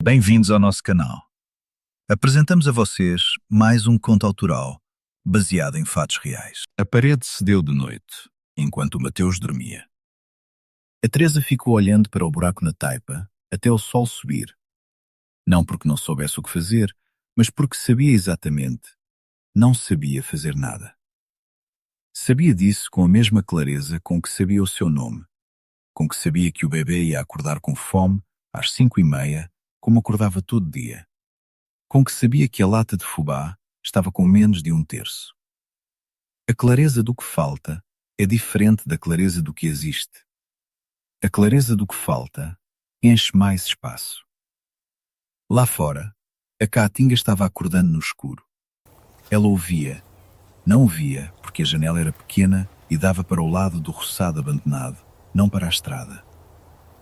Bem-vindos ao nosso canal. Apresentamos a vocês mais um conto autoral, baseado em fatos reais. A parede cedeu de noite, enquanto o Mateus dormia. A Teresa ficou olhando para o buraco na taipa, até o sol subir. Não porque não soubesse o que fazer, mas porque sabia exatamente. Não sabia fazer nada. Sabia disso com a mesma clareza com que sabia o seu nome, com que sabia que o bebê ia acordar com fome, às 5h30, como acordava todo dia. Com que sabia que a lata de fubá estava com menos de 1/3. A clareza do que falta é diferente da clareza do que existe. A clareza do que falta enche mais espaço. Lá fora, a caatinga estava acordando no escuro. Ela ouvia, não via porque a janela era pequena e dava para o lado do roçado abandonado, não para a estrada.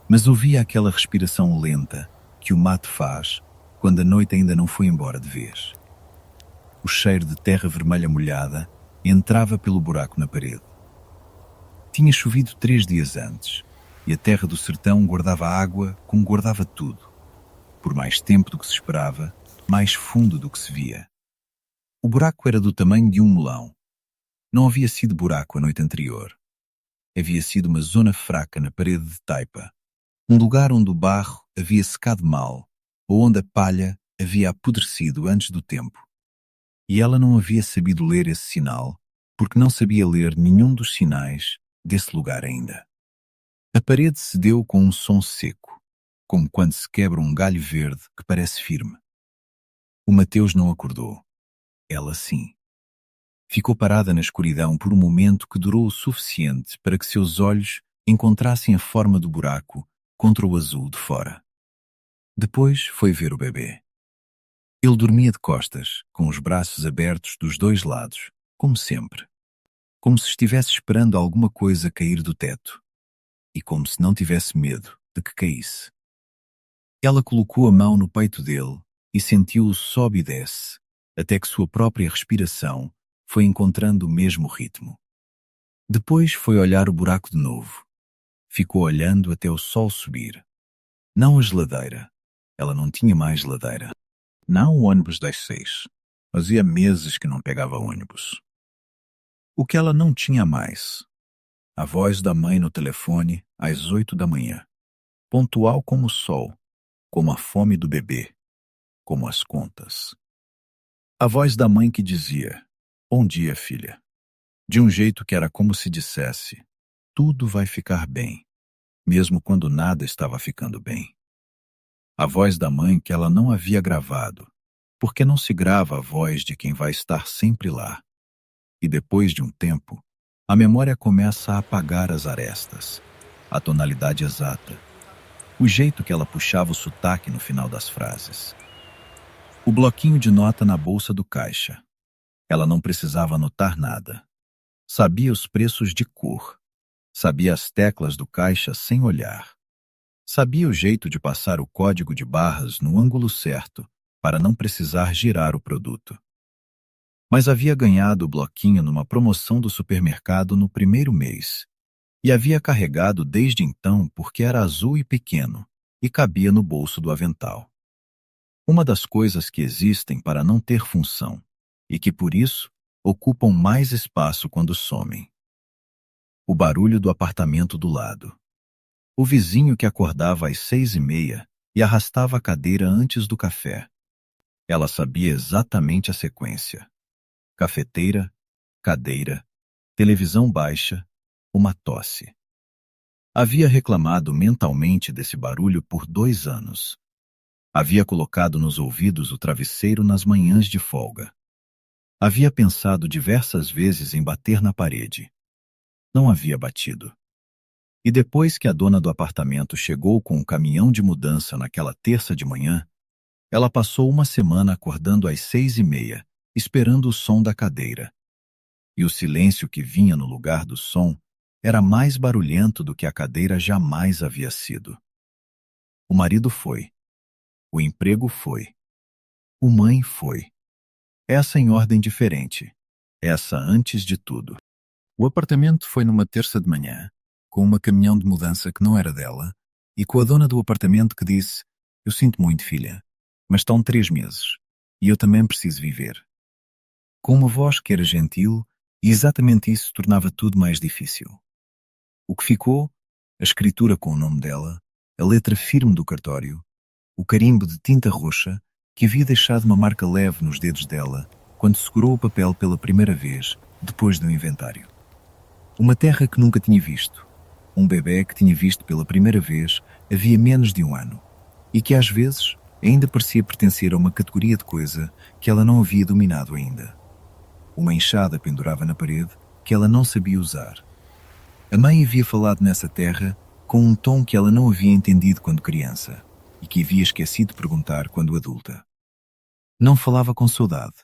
Mas ouvia aquela respiração lenta que o mato faz quando a noite ainda não foi embora de vez. O cheiro de terra vermelha molhada entrava pelo buraco na parede. Tinha chovido 3 dias antes, e a terra do sertão guardava água como guardava tudo. Por mais tempo do que se esperava, mais fundo do que se via. O buraco era do tamanho de um melão. Não havia sido buraco a noite anterior. Havia sido uma zona fraca na parede de taipa. Um lugar onde o barro havia secado mal, ou onde a palha havia apodrecido antes do tempo. E ela não havia sabido ler esse sinal, porque não sabia ler nenhum dos sinais desse lugar ainda. A parede cedeu com um som seco, como quando se quebra um galho verde que parece firme. O Mateus não acordou. Ela sim. Ficou parada na escuridão por um momento que durou o suficiente para que seus olhos encontrassem a forma do buraco contra o azul de fora. Depois foi ver o bebê. Ele dormia de costas, com os braços abertos dos dois lados, como sempre. Como se estivesse esperando alguma coisa cair do teto. E como se não tivesse medo de que caísse. Ela colocou a mão no peito dele e sentiu-o sobe e desce, até que sua própria respiração foi encontrando o mesmo ritmo. Depois foi olhar o buraco de novo. Ficou olhando até o sol subir. Não a geladeira. Ela não tinha mais geladeira. Não o ônibus das 6. Fazia meses que não pegava ônibus. O que ela não tinha mais? A voz da mãe no telefone às 8 da manhã. Pontual como o sol, como a fome do bebê, como as contas. A voz da mãe que dizia: "Bom dia, filha." De um jeito que era como se dissesse: "Tudo vai ficar bem", mesmo quando nada estava ficando bem. A voz da mãe que ela não havia gravado, porque não se grava a voz de quem vai estar sempre lá. E depois de um tempo, a memória começa a apagar as arestas, a tonalidade exata, o jeito que ela puxava o sotaque no final das frases. O bloquinho de nota na bolsa do caixa. Ela não precisava anotar nada. Sabia os preços de cor. Sabia as teclas do caixa sem olhar. Sabia o jeito de passar o código de barras no ângulo certo para não precisar girar o produto. Mas havia ganhado o bloquinho numa promoção do supermercado no primeiro mês e havia carregado desde então porque era azul e pequeno e cabia no bolso do avental. Uma das coisas que existem para não ter função e que, por isso, ocupam mais espaço quando somem. O barulho do apartamento do lado. O vizinho que acordava às 6h30 e arrastava a cadeira antes do café. Ela sabia exatamente a sequência. Cafeteira, cadeira, televisão baixa, uma tosse. Havia reclamado mentalmente desse barulho por 2 anos. Havia colocado nos ouvidos o travesseiro nas manhãs de folga. Havia pensado diversas vezes em bater na parede. Não havia batido. E depois que a dona do apartamento chegou com um caminhão de mudança naquela terça de manhã, ela passou uma semana acordando às 6h30, esperando o som da cadeira. E o silêncio que vinha no lugar do som era mais barulhento do que a cadeira jamais havia sido. O marido foi. O emprego foi. O mãe foi. Essa em ordem diferente. Essa antes de tudo. O apartamento foi numa terça de manhã, com uma caminhão de mudança que não era dela, e com a dona do apartamento que disse: Eu sinto muito, filha, mas estão 3 meses, e eu também preciso viver. Com uma voz que era gentil, e exatamente isso tornava tudo mais difícil. O que ficou? A escritura com o nome dela, a letra firme do cartório, o carimbo de tinta roxa que havia deixado uma marca leve nos dedos dela quando segurou o papel pela primeira vez, depois do inventário. Uma terra que nunca tinha visto, um bebê que tinha visto pela primeira vez havia menos de um ano, e que às vezes ainda parecia pertencer a uma categoria de coisa que ela não havia dominado ainda. Uma enxada pendurava na parede que ela não sabia usar. A mãe havia falado nessa terra com um tom que ela não havia entendido quando criança e que havia esquecido de perguntar quando adulta. Não falava com saudade,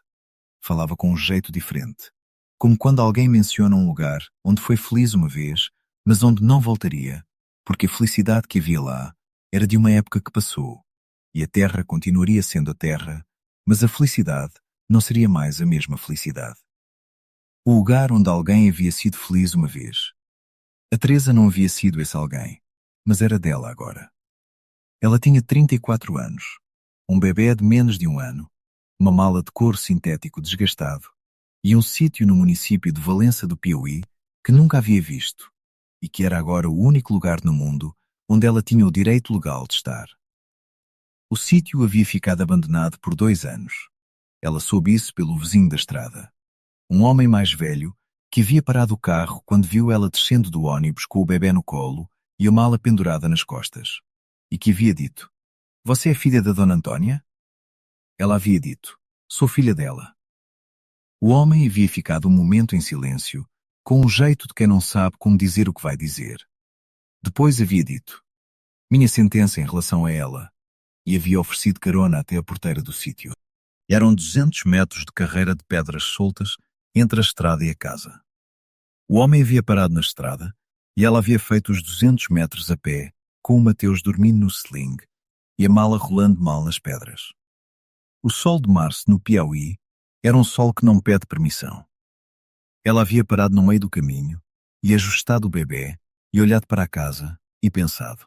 falava com um jeito diferente, como quando alguém menciona um lugar onde foi feliz uma vez, mas onde não voltaria, porque a felicidade que havia lá era de uma época que passou, e a terra continuaria sendo a terra, mas a felicidade não seria mais a mesma felicidade. O lugar onde alguém havia sido feliz uma vez. A Teresa não havia sido esse alguém, mas era dela agora. Ela tinha 34 anos, um bebê de menos de um ano, uma mala de couro sintético desgastado e um sítio no município de Valença do Piauí que nunca havia visto e que era agora o único lugar no mundo onde ela tinha o direito legal de estar. O sítio havia ficado abandonado por 2 anos. Ela soube isso pelo vizinho da estrada, um homem mais velho que havia parado o carro quando viu ela descendo do ônibus com o bebê no colo e a mala pendurada nas costas, e que havia dito: "Você é filha da Dona Antônia?" Ela havia dito: "Sou filha dela." O homem havia ficado um momento em silêncio, com um jeito de quem não sabe como dizer o que vai dizer. Depois havia dito: "Minha sentença em relação a ela", e havia oferecido carona até a porteira do sítio. Eram 200 metros de carreira de pedras soltas entre a estrada e a casa. O homem havia parado na estrada e ela havia feito os 200 metros a pé, com o Mateus dormindo no sling e a mala rolando mal nas pedras. O sol de março no Piauí era um sol que não pede permissão. Ela havia parado no meio do caminho e ajustado o bebê e olhado para a casa e pensado: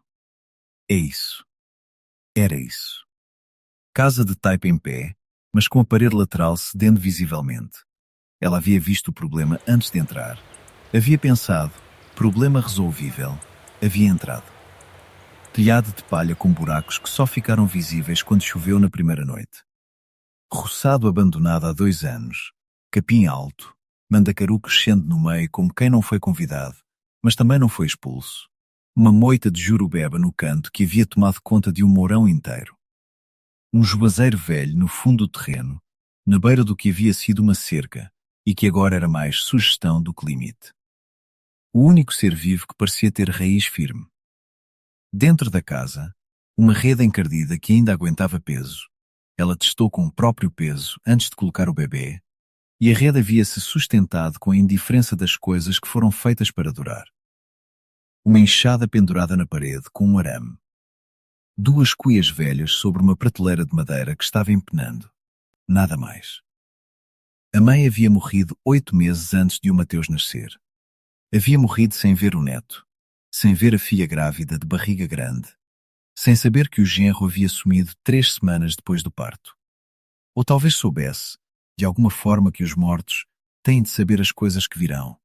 é isso. Era isso. Casa de taipa em pé, mas com a parede lateral cedendo visivelmente. Ela havia visto o problema antes de entrar. Havia pensado: problema resolvível. Havia entrado. Telhado de palha com buracos que só ficaram visíveis quando choveu na primeira noite. Roçado abandonado há 2 anos. Capim alto. Mandacaru crescendo no meio como quem não foi convidado, mas também não foi expulso. Uma moita de jurubeba no canto que havia tomado conta de um mourão inteiro. Um juazeiro velho no fundo do terreno, na beira do que havia sido uma cerca e que agora era mais sugestão do que limite. O único ser vivo que parecia ter raiz firme. Dentro da casa, uma rede encardida que ainda aguentava peso. Ela testou com o próprio peso antes de colocar o bebê, e a rede havia-se sustentado com a indiferença das coisas que foram feitas para durar. Uma enxada pendurada na parede com um arame. 2 cuias velhas sobre uma prateleira de madeira que estava empenando. Nada mais. A mãe havia morrido 8 meses antes de o Mateus nascer. Havia morrido sem ver o neto, sem ver a filha grávida de barriga grande, sem saber que o genro havia sumido 3 semanas depois do parto. Ou talvez soubesse, de alguma forma, que os mortos têm de saber as coisas que virão.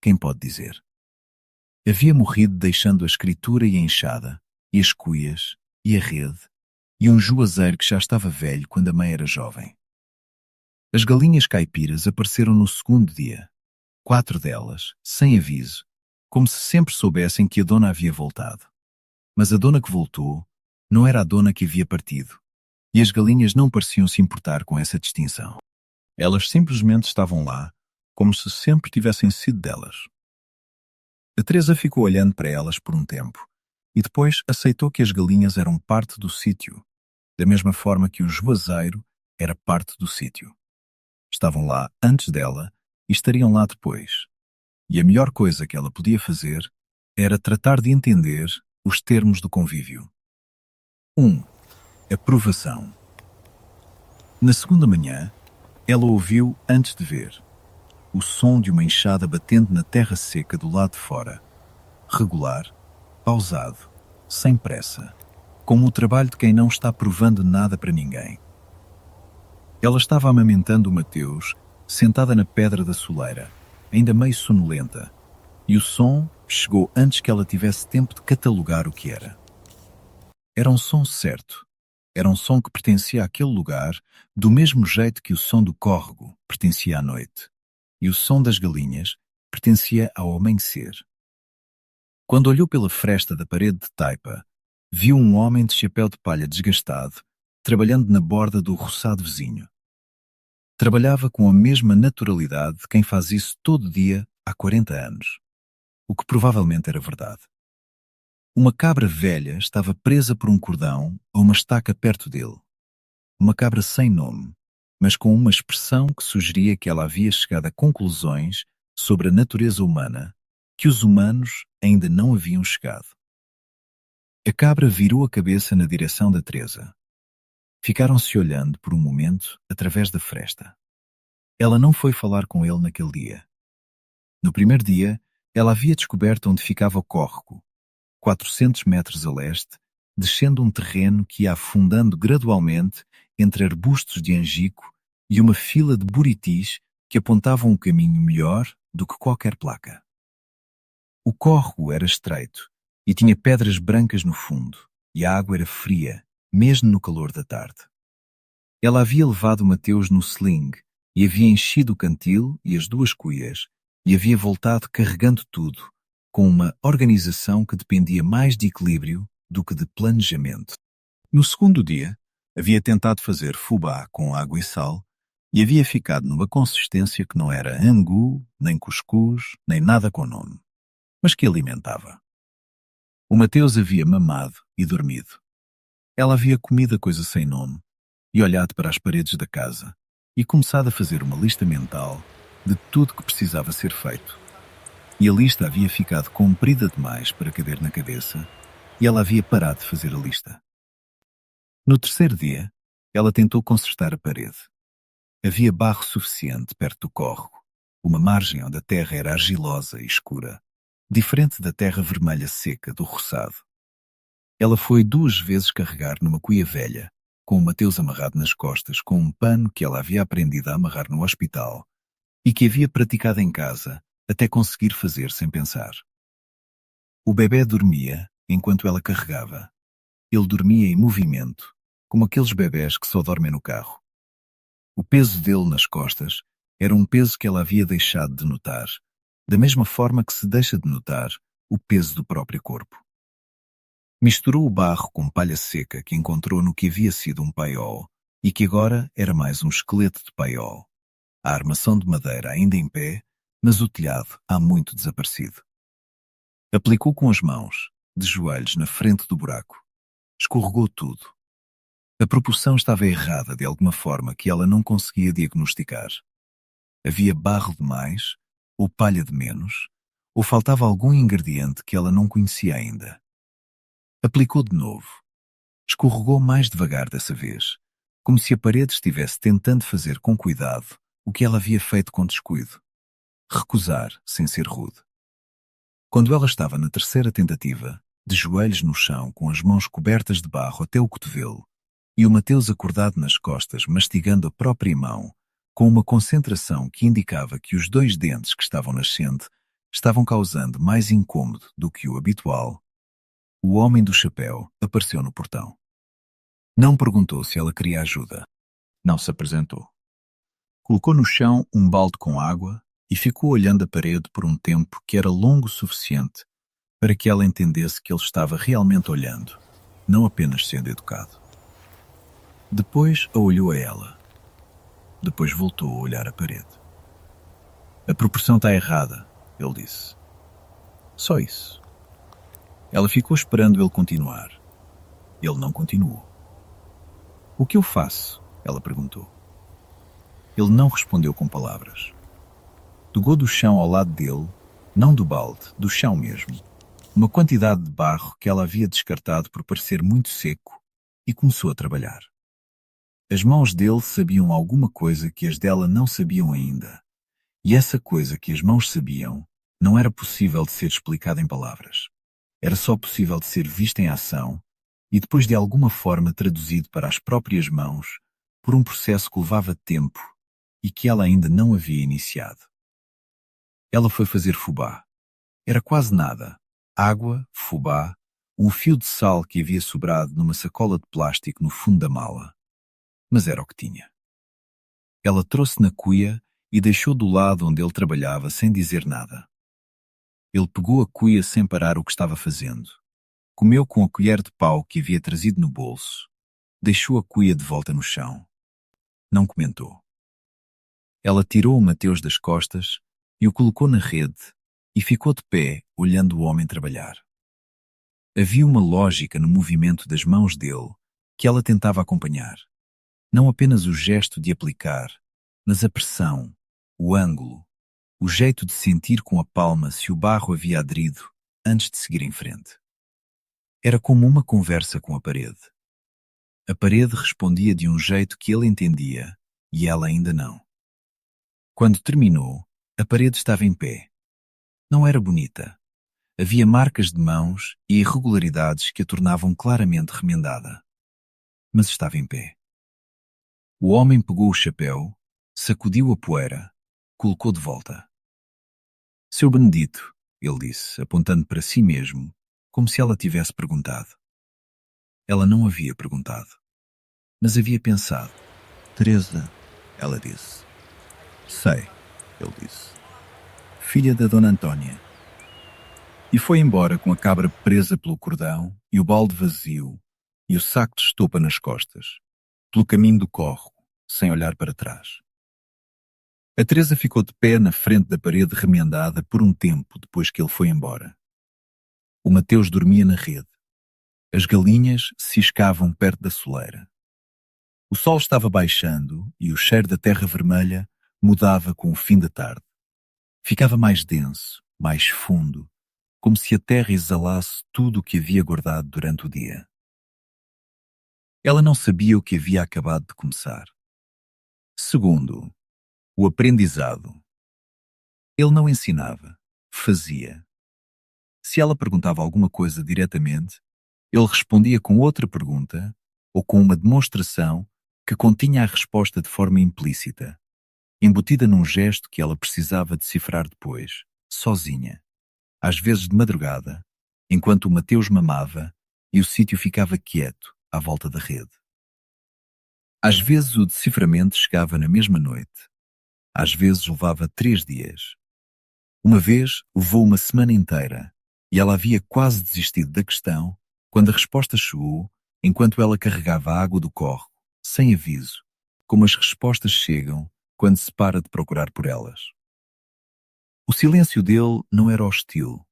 Quem pode dizer? Havia morrido deixando a escritura e a enxada, e as cuias, e a rede, e um juazeiro que já estava velho quando a mãe era jovem. As galinhas caipiras apareceram no segundo dia, 4 delas, sem aviso, como se sempre soubessem que a dona havia voltado. Mas a dona que voltou não era a dona que havia partido, e as galinhas não pareciam se importar com essa distinção. Elas simplesmente estavam lá, como se sempre tivessem sido delas. A Teresa ficou olhando para elas por um tempo, e depois aceitou que as galinhas eram parte do sítio, da mesma forma que o juazeiro era parte do sítio. Estavam lá antes dela e estariam lá depois. E a melhor coisa que ela podia fazer era tratar de entender os termos do convívio. 1. Aprovação. Na segunda manhã, ela ouviu, antes de ver, o som de uma enxada batendo na terra seca do lado de fora. Regular, pausado, sem pressa. como o trabalho de quem não está provando nada para ninguém. Ela estava amamentando o Mateus, sentada na pedra da soleira, ainda meio sonolenta, e o som chegou antes que ela tivesse tempo de catalogar o que era. Era um som certo. Era um som que pertencia àquele lugar, do mesmo jeito que o som do córrego pertencia à noite, e o som das galinhas pertencia ao amanhecer. Quando olhou pela fresta da parede de taipa, viu um homem de chapéu de palha desgastado, trabalhando na borda do roçado vizinho. Trabalhava com a mesma naturalidade de quem faz isso todo dia há 40 anos, o que provavelmente era verdade. Uma cabra velha estava presa por um cordão a uma estaca perto dele. Uma cabra sem nome, mas com uma expressão que sugeria que ela havia chegado a conclusões sobre a natureza humana que os humanos ainda não haviam chegado. A cabra virou a cabeça na direção da Teresa. Ficaram-se olhando por um momento através da fresta. Ela não foi falar com ele naquele dia. No primeiro dia, ela havia descoberto onde ficava o córrego, 400 metros a leste, descendo um terreno que ia afundando gradualmente entre arbustos de angico e uma fila de buritis que apontavam um caminho melhor do que qualquer placa. O córrego era estreito e tinha pedras brancas no fundo, e a água era fria, mesmo no calor da tarde. Ela havia levado o Mateus no sling e havia enchido o cantil e as duas cuias, e havia voltado carregando tudo, com uma organização que dependia mais de equilíbrio do que de planejamento. No segundo dia, havia tentado fazer fubá com água e sal e havia ficado numa consistência que não era angu, nem cuscuz, nem nada com nome, mas que alimentava. O Mateus havia mamado e dormido. Ela havia comido a coisa sem nome e olhado para as paredes da casa e começado a fazer uma lista mental de tudo que precisava ser feito. E a lista havia ficado comprida demais para caber na cabeça, e ela havia parado de fazer a lista. No terceiro dia, ela tentou consertar a parede. Havia barro suficiente perto do córrego, uma margem onde a terra era argilosa e escura, diferente da terra vermelha seca do roçado. Ela foi 2 vezes carregar numa cuia velha, com o Mateus amarrado nas costas com um pano que ela havia aprendido a amarrar no hospital e que havia praticado em casa até conseguir fazer sem pensar. O bebê dormia enquanto ela carregava. Ele dormia em movimento, como aqueles bebés que só dormem no carro. O peso dele nas costas era um peso que ela havia deixado de notar, da mesma forma que se deixa de notar o peso do próprio corpo. Misturou o barro com palha seca que encontrou no que havia sido um paiol e que agora era mais um esqueleto de paiol. A armação de madeira ainda em pé, mas o telhado há muito desaparecido. Aplicou com as mãos, de joelhos na frente do buraco. Escorregou tudo. A proporção estava errada de alguma forma que ela não conseguia diagnosticar. Havia barro demais, ou palha de menos, ou faltava algum ingrediente que ela não conhecia ainda. Aplicou de novo. Escorregou mais devagar dessa vez, como se a parede estivesse tentando fazer com cuidado o que ela havia feito com descuido. Recusar sem ser rude. Quando ela estava na terceira tentativa, de joelhos no chão com as mãos cobertas de barro até o cotovelo, e o Mateus acordado nas costas mastigando a própria mão, com uma concentração que indicava que os 2 dentes que estavam nascendo estavam causando mais incômodo do que o habitual, o homem do chapéu apareceu no portão. Não perguntou se ela queria ajuda. Não se apresentou. Colocou no chão um balde com água e ficou olhando a parede por um tempo que era longo o suficiente para que ela entendesse que ele estava realmente olhando, não apenas sendo educado. Depois a olhou a ela. Depois voltou a olhar a parede. A proporção está errada, ele disse. Só isso. Ela ficou esperando ele continuar. Ele não continuou. O que eu faço? Ela perguntou. Ele não respondeu com palavras. Pegou do chão ao lado dele, não do balde, do chão mesmo, uma quantidade de barro que ela havia descartado por parecer muito seco e começou a trabalhar. As mãos dele sabiam alguma coisa que as dela não sabiam ainda, e essa coisa que as mãos sabiam não era possível de ser explicada em palavras. Era só possível de ser vista em ação e depois de alguma forma traduzido para as próprias mãos por um processo que levava tempo e que ela ainda não havia iniciado. Ela foi fazer fubá. Era quase nada. Água, fubá, um fio de sal que havia sobrado numa sacola de plástico no fundo da mala. Mas era o que tinha. Ela trouxe na cuia e deixou do lado onde ele trabalhava sem dizer nada. Ele pegou a cuia sem parar o que estava fazendo. Comeu com a colher de pau que havia trazido no bolso. Deixou a cuia de volta no chão. Não comentou. Ela tirou o Mateus das costas e o colocou na rede e ficou de pé, olhando o homem trabalhar. Havia uma lógica no movimento das mãos dele que ela tentava acompanhar. Não apenas o gesto de aplicar, mas a pressão, o ângulo, o jeito de sentir com a palma se o barro havia aderido antes de seguir em frente. Era como uma conversa com a parede. A parede respondia de um jeito que ele entendia e ela ainda não. Quando terminou, a parede estava em pé. Não era bonita. Havia marcas de mãos e irregularidades que a tornavam claramente remendada. Mas estava em pé. O homem pegou o chapéu, sacudiu a poeira, colocou de volta. Seu Benedito, ele disse, apontando para si mesmo, como se ela tivesse perguntado. Ela não havia perguntado, mas havia pensado. Teresa, ela disse. Sei, ele disse. Filha da Dona Antônia. E foi embora com a cabra presa pelo cordão e o balde vazio e o saco de estopa nas costas, pelo caminho do córrego, sem olhar para trás. A Teresa ficou de pé na frente da parede remendada por um tempo depois que ele foi embora. O Mateus dormia na rede. As galinhas ciscavam perto da soleira. O sol estava baixando e o cheiro da terra vermelha mudava com o fim da tarde. Ficava mais denso, mais fundo, como se a terra exalasse tudo o que havia guardado durante o dia. Ela não sabia o que havia acabado de começar. Segundo, o aprendizado. Ele não ensinava, fazia. Se ela perguntava alguma coisa diretamente, ele respondia com outra pergunta ou com uma demonstração que continha a resposta de forma implícita, embutida num gesto que ela precisava decifrar depois, sozinha, às vezes de madrugada, enquanto o Mateus mamava e o sítio ficava quieto à volta da rede. Às vezes o deciframento chegava na mesma noite, às vezes levava 3 dias. Uma vez levou uma semana inteira e ela havia quase desistido da questão quando a resposta chegou enquanto ela carregava a água do córrego, sem aviso, como as respostas chegam quando se para de procurar por elas. O silêncio dele não era hostil.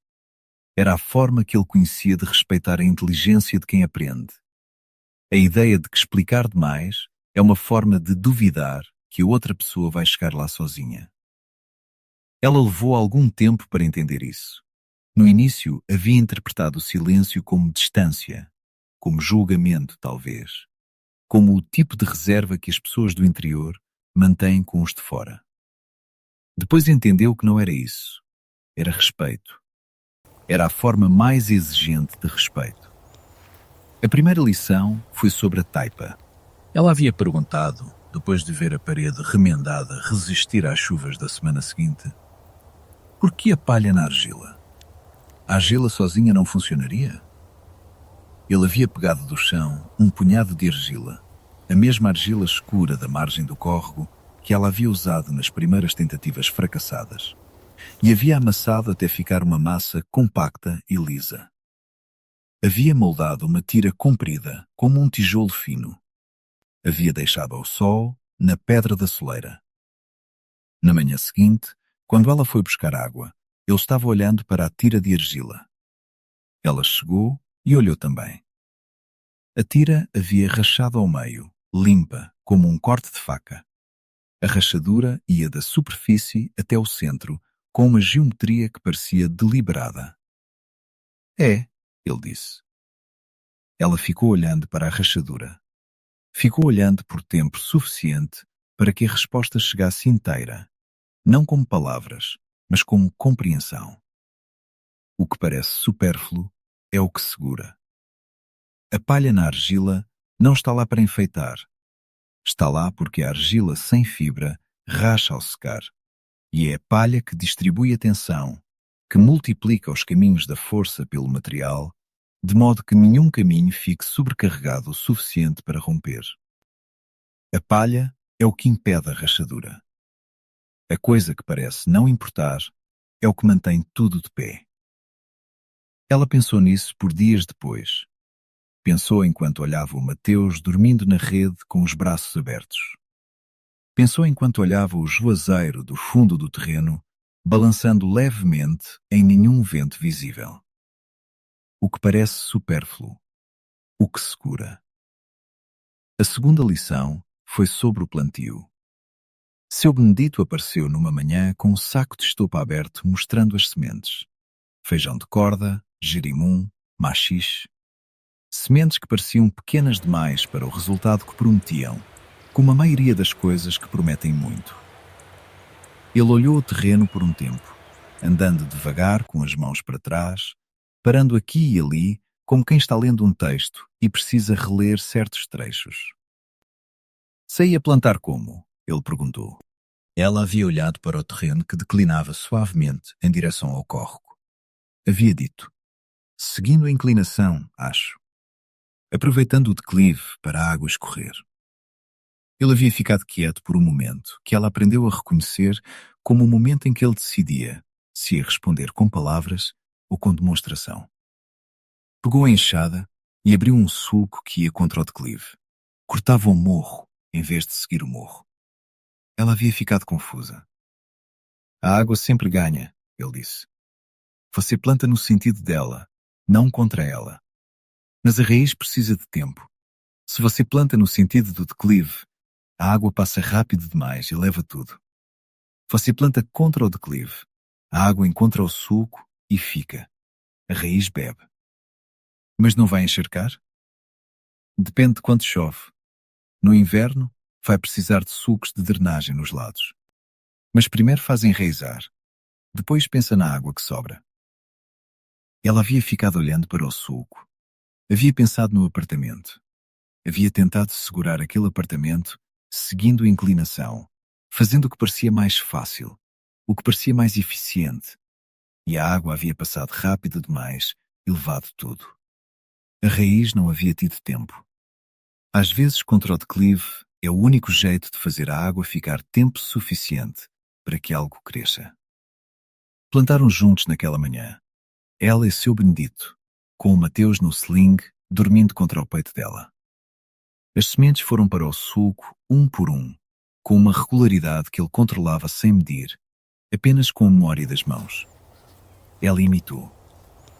Era a forma que ele conhecia de respeitar a inteligência de quem aprende. A ideia de que explicar demais é uma forma de duvidar que a outra pessoa vai chegar lá sozinha. Ela levou algum tempo para entender isso. No início, havia interpretado o silêncio como distância, como julgamento, talvez, como o tipo de reserva que as pessoas do interior mantêm com os de fora. Depois entendeu que não era isso. Era respeito. Era a forma mais exigente de respeito. A primeira lição foi sobre a taipa. Ela havia perguntado, depois de ver a parede remendada resistir às chuvas da semana seguinte, por que a palha na argila? A argila sozinha não funcionaria? Ele havia pegado do chão um punhado de argila, a mesma argila escura da margem do córrego que ela havia usado nas primeiras tentativas fracassadas, e havia amassado até ficar uma massa compacta e lisa. Havia moldado uma tira comprida, como um tijolo fino. Havia deixado ao sol, na pedra da soleira. Na manhã seguinte, quando ela foi buscar água, ele estava olhando para a tira de argila. Ela chegou e olhou também. A tira havia rachado ao meio, limpa, como um corte de faca. A rachadura ia da superfície até o centro, com uma geometria que parecia deliberada. É, ele disse. Ela ficou olhando para a rachadura. Ficou olhando por tempo suficiente para que a resposta chegasse inteira, não como palavras, mas como compreensão. O que parece supérfluo é o que segura. A palha na argila não está lá para enfeitar. Está lá porque a argila sem fibra racha ao secar. E é a palha que distribui a tensão, que multiplica os caminhos da força pelo material, de modo que nenhum caminho fique sobrecarregado o suficiente para romper. A palha é o que impede a rachadura. A coisa que parece não importar é o que mantém tudo de pé. Ela pensou nisso por dias depois. Pensou enquanto olhava o Mateus dormindo na rede com os braços abertos. Pensou enquanto olhava o juazeiro do fundo do terreno, balançando levemente em nenhum vento visível. O que parece supérfluo. O que se cura. A segunda lição foi sobre o plantio. Seu Benedito apareceu numa manhã com um saco de estopa aberto mostrando as sementes. Feijão de corda, jerimum, maxixe. Sementes que pareciam pequenas demais para o resultado que prometiam, como a maioria das coisas que prometem muito. Ele olhou o terreno por um tempo, andando devagar com as mãos para trás, parando aqui e ali como quem está lendo um texto e precisa reler certos trechos. Sei a plantar como? Ele perguntou. Ela havia olhado para o terreno que declinava suavemente em direção ao córrego. Havia dito, seguindo a inclinação, acho, aproveitando o declive para a água escorrer. Ele havia ficado quieto por um momento que ela aprendeu a reconhecer como o momento em que ele decidia se ia responder com palavras ou com demonstração. Pegou a enxada e abriu um sulco que ia contra o declive. Cortava o morro em vez de seguir o morro. Ela havia ficado confusa. A água sempre ganha, ele disse. Você planta no sentido dela, não contra ela. Mas a raiz precisa de tempo. Se você planta no sentido do declive, a água passa rápido demais e leva tudo. Você planta contra o declive, a água encontra o sulco e fica. A raiz bebe. Mas não vai encharcar? Depende de quanto chove. No inverno, vai precisar de sulcos de drenagem nos lados. Mas primeiro faz enraizar. Depois pensa na água que sobra. Ela havia ficado olhando para o sulco. Havia pensado no apartamento. Havia tentado segurar aquele apartamento seguindo a inclinação, fazendo o que parecia mais fácil, o que parecia mais eficiente. E a água havia passado rápido demais e levado tudo. A raiz não havia tido tempo. Às vezes, contra o declive, é o único jeito de fazer a água ficar tempo suficiente para que algo cresça. Plantaram juntos naquela manhã, ela e seu Benedito, com o Mateus no sling, dormindo contra o peito dela. As sementes foram para o sulco, um por um, com uma regularidade que ele controlava sem medir, apenas com a memória das mãos. Ela imitou.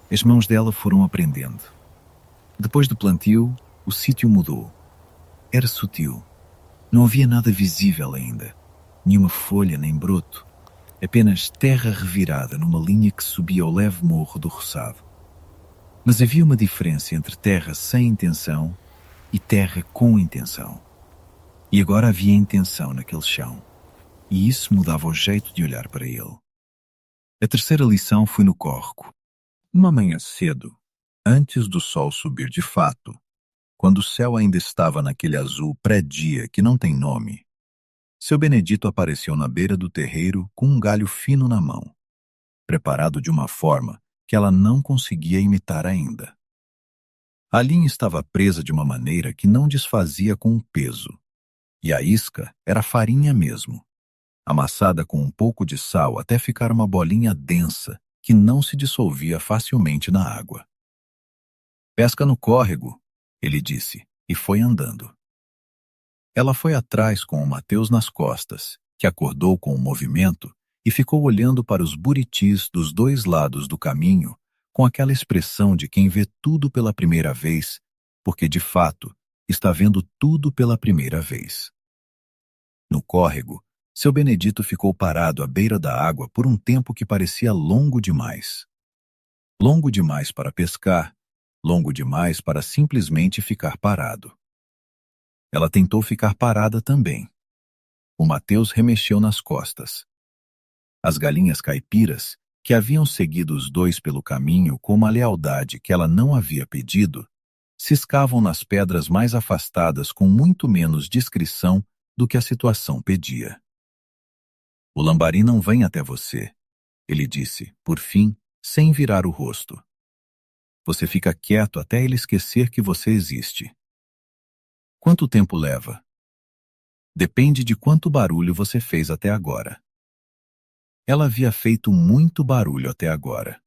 As mãos dela foram aprendendo. Depois do plantio, o sítio mudou. Era sutil. Não havia nada visível ainda, nenhuma folha nem broto, apenas terra revirada numa linha que subia ao leve morro do roçado. Mas havia uma diferença entre terra sem intenção e terra com intenção. E agora havia intenção naquele chão, e isso mudava o jeito de olhar para ele. A terceira lição foi no córrego. Uma manhã cedo, antes do sol subir de fato, quando o céu ainda estava naquele azul pré-dia que não tem nome, seu Benedito apareceu na beira do terreiro com um galho fino na mão, preparado de uma forma que ela não conseguia imitar ainda. A linha estava presa de uma maneira que não desfazia com o peso, e a isca era farinha mesmo, amassada com um pouco de sal até ficar uma bolinha densa que não se dissolvia facilmente na água. Pesca no córrego, ele disse, e foi andando. Ela foi atrás com o Mateus nas costas, que acordou com o movimento e ficou olhando para os buritis dos dois lados do caminho com aquela expressão de quem vê tudo pela primeira vez, porque, de fato, está vendo tudo pela primeira vez. No córrego, seu Benedito ficou parado à beira da água por um tempo que parecia longo demais. Longo demais para pescar, longo demais para simplesmente ficar parado. Ela tentou ficar parada também. O Mateus remexeu nas costas. As galinhas caipiras, que haviam seguido os dois pelo caminho com uma lealdade que ela não havia pedido, ciscavam nas pedras mais afastadas com muito menos discrição do que a situação pedia. O lambari não vem até você, ele disse, por fim, sem virar o rosto. Você fica quieto até ele esquecer que você existe. Quanto tempo leva? Depende de quanto barulho você fez até agora. Ela havia feito muito barulho até agora.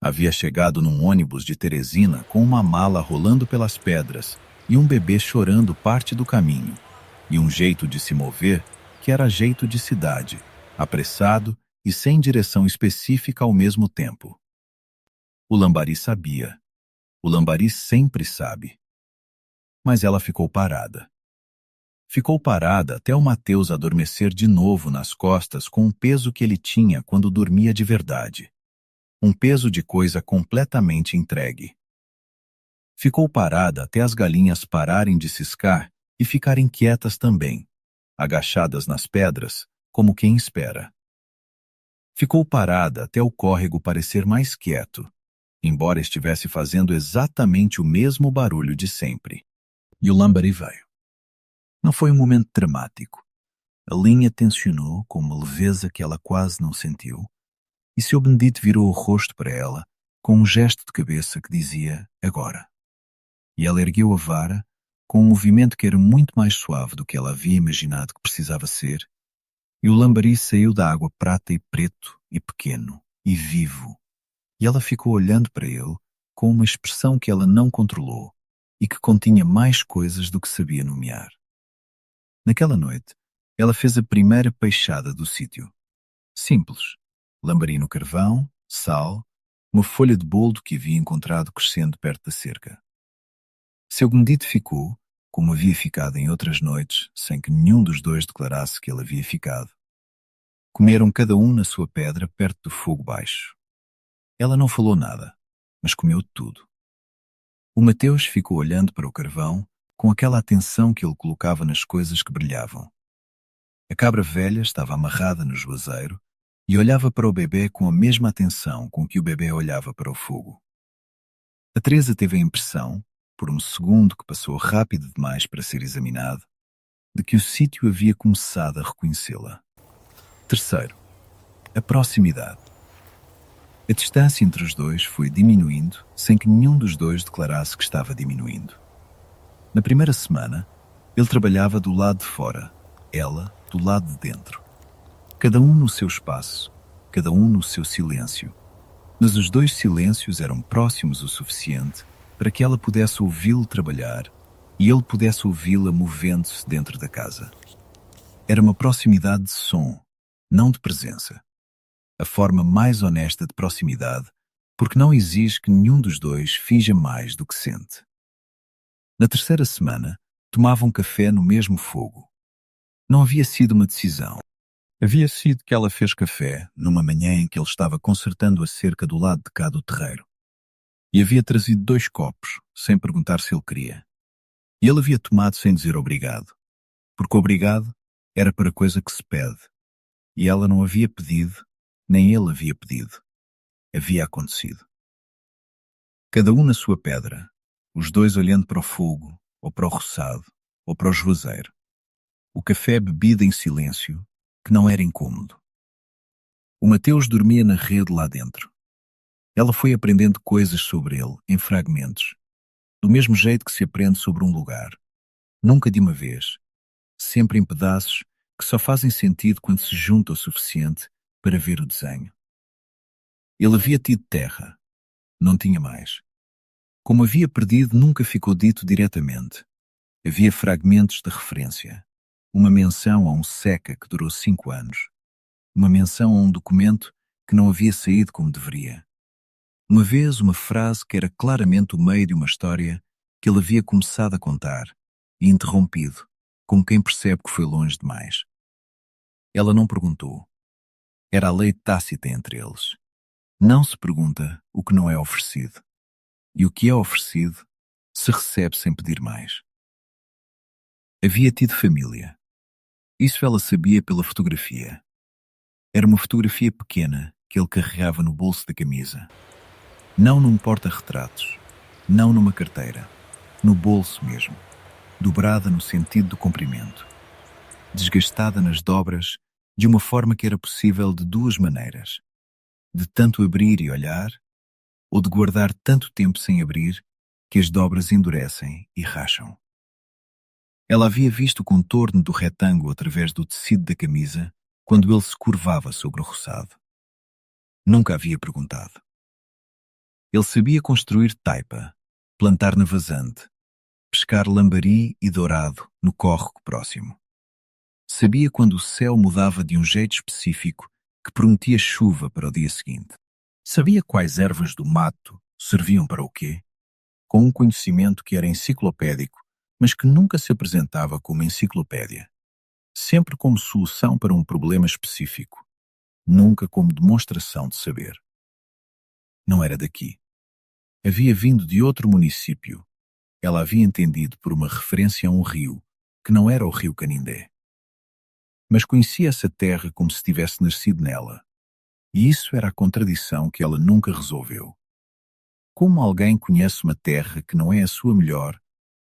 Havia chegado num ônibus de Teresina com uma mala rolando pelas pedras e um bebê chorando parte do caminho, e um jeito de se mover que era jeito de cidade, apressado e sem direção específica ao mesmo tempo. O lambari sabia. O lambari sempre sabe. Mas ela ficou parada. Ficou parada até o Mateus adormecer de novo nas costas com o peso que ele tinha quando dormia de verdade. Um peso de coisa completamente entregue. Ficou parada até as galinhas pararem de ciscar e ficarem quietas também, agachadas nas pedras, como quem espera. Ficou parada até o córrego parecer mais quieto, embora estivesse fazendo exatamente o mesmo barulho de sempre. E o lambari veio. Não foi um momento dramático. A linha tensionou com uma leveza que ela quase não sentiu, e seu Benedito virou o rosto para ela, com um gesto de cabeça que dizia agora. E ela ergueu a vara, com um movimento que era muito mais suave do que ela havia imaginado que precisava ser, e o lambari saiu da água prata e preto, e pequeno, e vivo, e ela ficou olhando para ele com uma expressão que ela não controlou, e que continha mais coisas do que sabia nomear. Naquela noite, ela fez a primeira peixada do sítio. Simples. Lambari no carvão, sal, uma folha de boldo que havia encontrado crescendo perto da cerca. Seu Benedito ficou, como havia ficado em outras noites, sem que nenhum dos dois declarasse que ele havia ficado. Comeram cada um na sua pedra perto do fogo baixo. Ela não falou nada, mas comeu tudo. O Mateus ficou olhando para o carvão com aquela atenção que ele colocava nas coisas que brilhavam. A cabra velha estava amarrada no juazeiro e olhava para o bebê com a mesma atenção com que o bebê olhava para o fogo. A Teresa teve a impressão, por um segundo que passou rápido demais para ser examinado, de que o sítio havia começado a reconhecê-la. Terceiro, a proximidade. A distância entre os dois foi diminuindo sem que nenhum dos dois declarasse que estava diminuindo. Na primeira semana, ele trabalhava do lado de fora, ela do lado de dentro. Cada um no seu espaço, cada um no seu silêncio. Mas os dois silêncios eram próximos o suficiente para que ela pudesse ouvi-lo trabalhar e ele pudesse ouvi-la movendo-se dentro da casa. Era uma proximidade de som, não de presença. A forma mais honesta de proximidade, porque não exige que nenhum dos dois finja mais do que sente. Na terceira semana, tomavam café no mesmo fogo. Não havia sido uma decisão. Havia sido que ela fez café numa manhã em que ele estava consertando a cerca do lado de cá do terreiro. E havia trazido 2 copos, sem perguntar se ele queria. E ele havia tomado sem dizer obrigado, porque obrigado era para coisa que se pede. E ela não havia pedido, nem ele havia pedido. Havia acontecido. Cada um na sua pedra, os dois olhando para o fogo, ou para o roçado, ou para o juazeiro. O café bebido em silêncio, que não era incômodo. O Mateus dormia na rede lá dentro. Ela foi aprendendo coisas sobre ele, em fragmentos, do mesmo jeito que se aprende sobre um lugar. Nunca de uma vez, sempre em pedaços que só fazem sentido quando se junta o suficiente para ver o desenho. Ele havia tido terra, não tinha mais. Como havia perdido, nunca ficou dito diretamente. Havia fragmentos de referência. Uma menção a um seca que durou 5 anos. Uma menção a um documento que não havia saído como deveria. Uma vez uma frase que era claramente o meio de uma história que ele havia começado a contar e interrompido, como quem percebe que foi longe demais. Ela não perguntou. Era a lei tácita entre eles. Não se pergunta o que não é oferecido. E o que é oferecido se recebe sem pedir mais. Havia tido família. Isso ela sabia pela fotografia. Era uma fotografia pequena que ele carregava no bolso da camisa. Não num porta-retratos, não numa carteira. no bolso mesmo, dobrada no sentido do comprimento, desgastada nas dobras de uma forma que era possível de duas maneiras: de tanto abrir e olhar, ou de guardar tanto tempo sem abrir que as dobras endurecem e racham. Ela havia visto o contorno do retângulo através do tecido da camisa quando ele se curvava sobre o roçado. Nunca havia perguntado. Ele sabia construir taipa, plantar na vazante, pescar lambari e dourado no córrego próximo. Sabia quando o céu mudava de um jeito específico que prometia chuva para o dia seguinte. Sabia quais ervas do mato serviam para o quê, com um conhecimento que era enciclopédico, mas que nunca se apresentava como enciclopédia. Sempre como solução para um problema específico, nunca como demonstração de saber. Não era daqui. Havia vindo de outro município. Ela havia entendido por uma referência a um rio, que não era o rio Canindé. Mas conhecia essa terra como se tivesse nascido nela. E isso era a contradição que ela nunca resolveu. Como alguém conhece uma terra que não é a sua melhor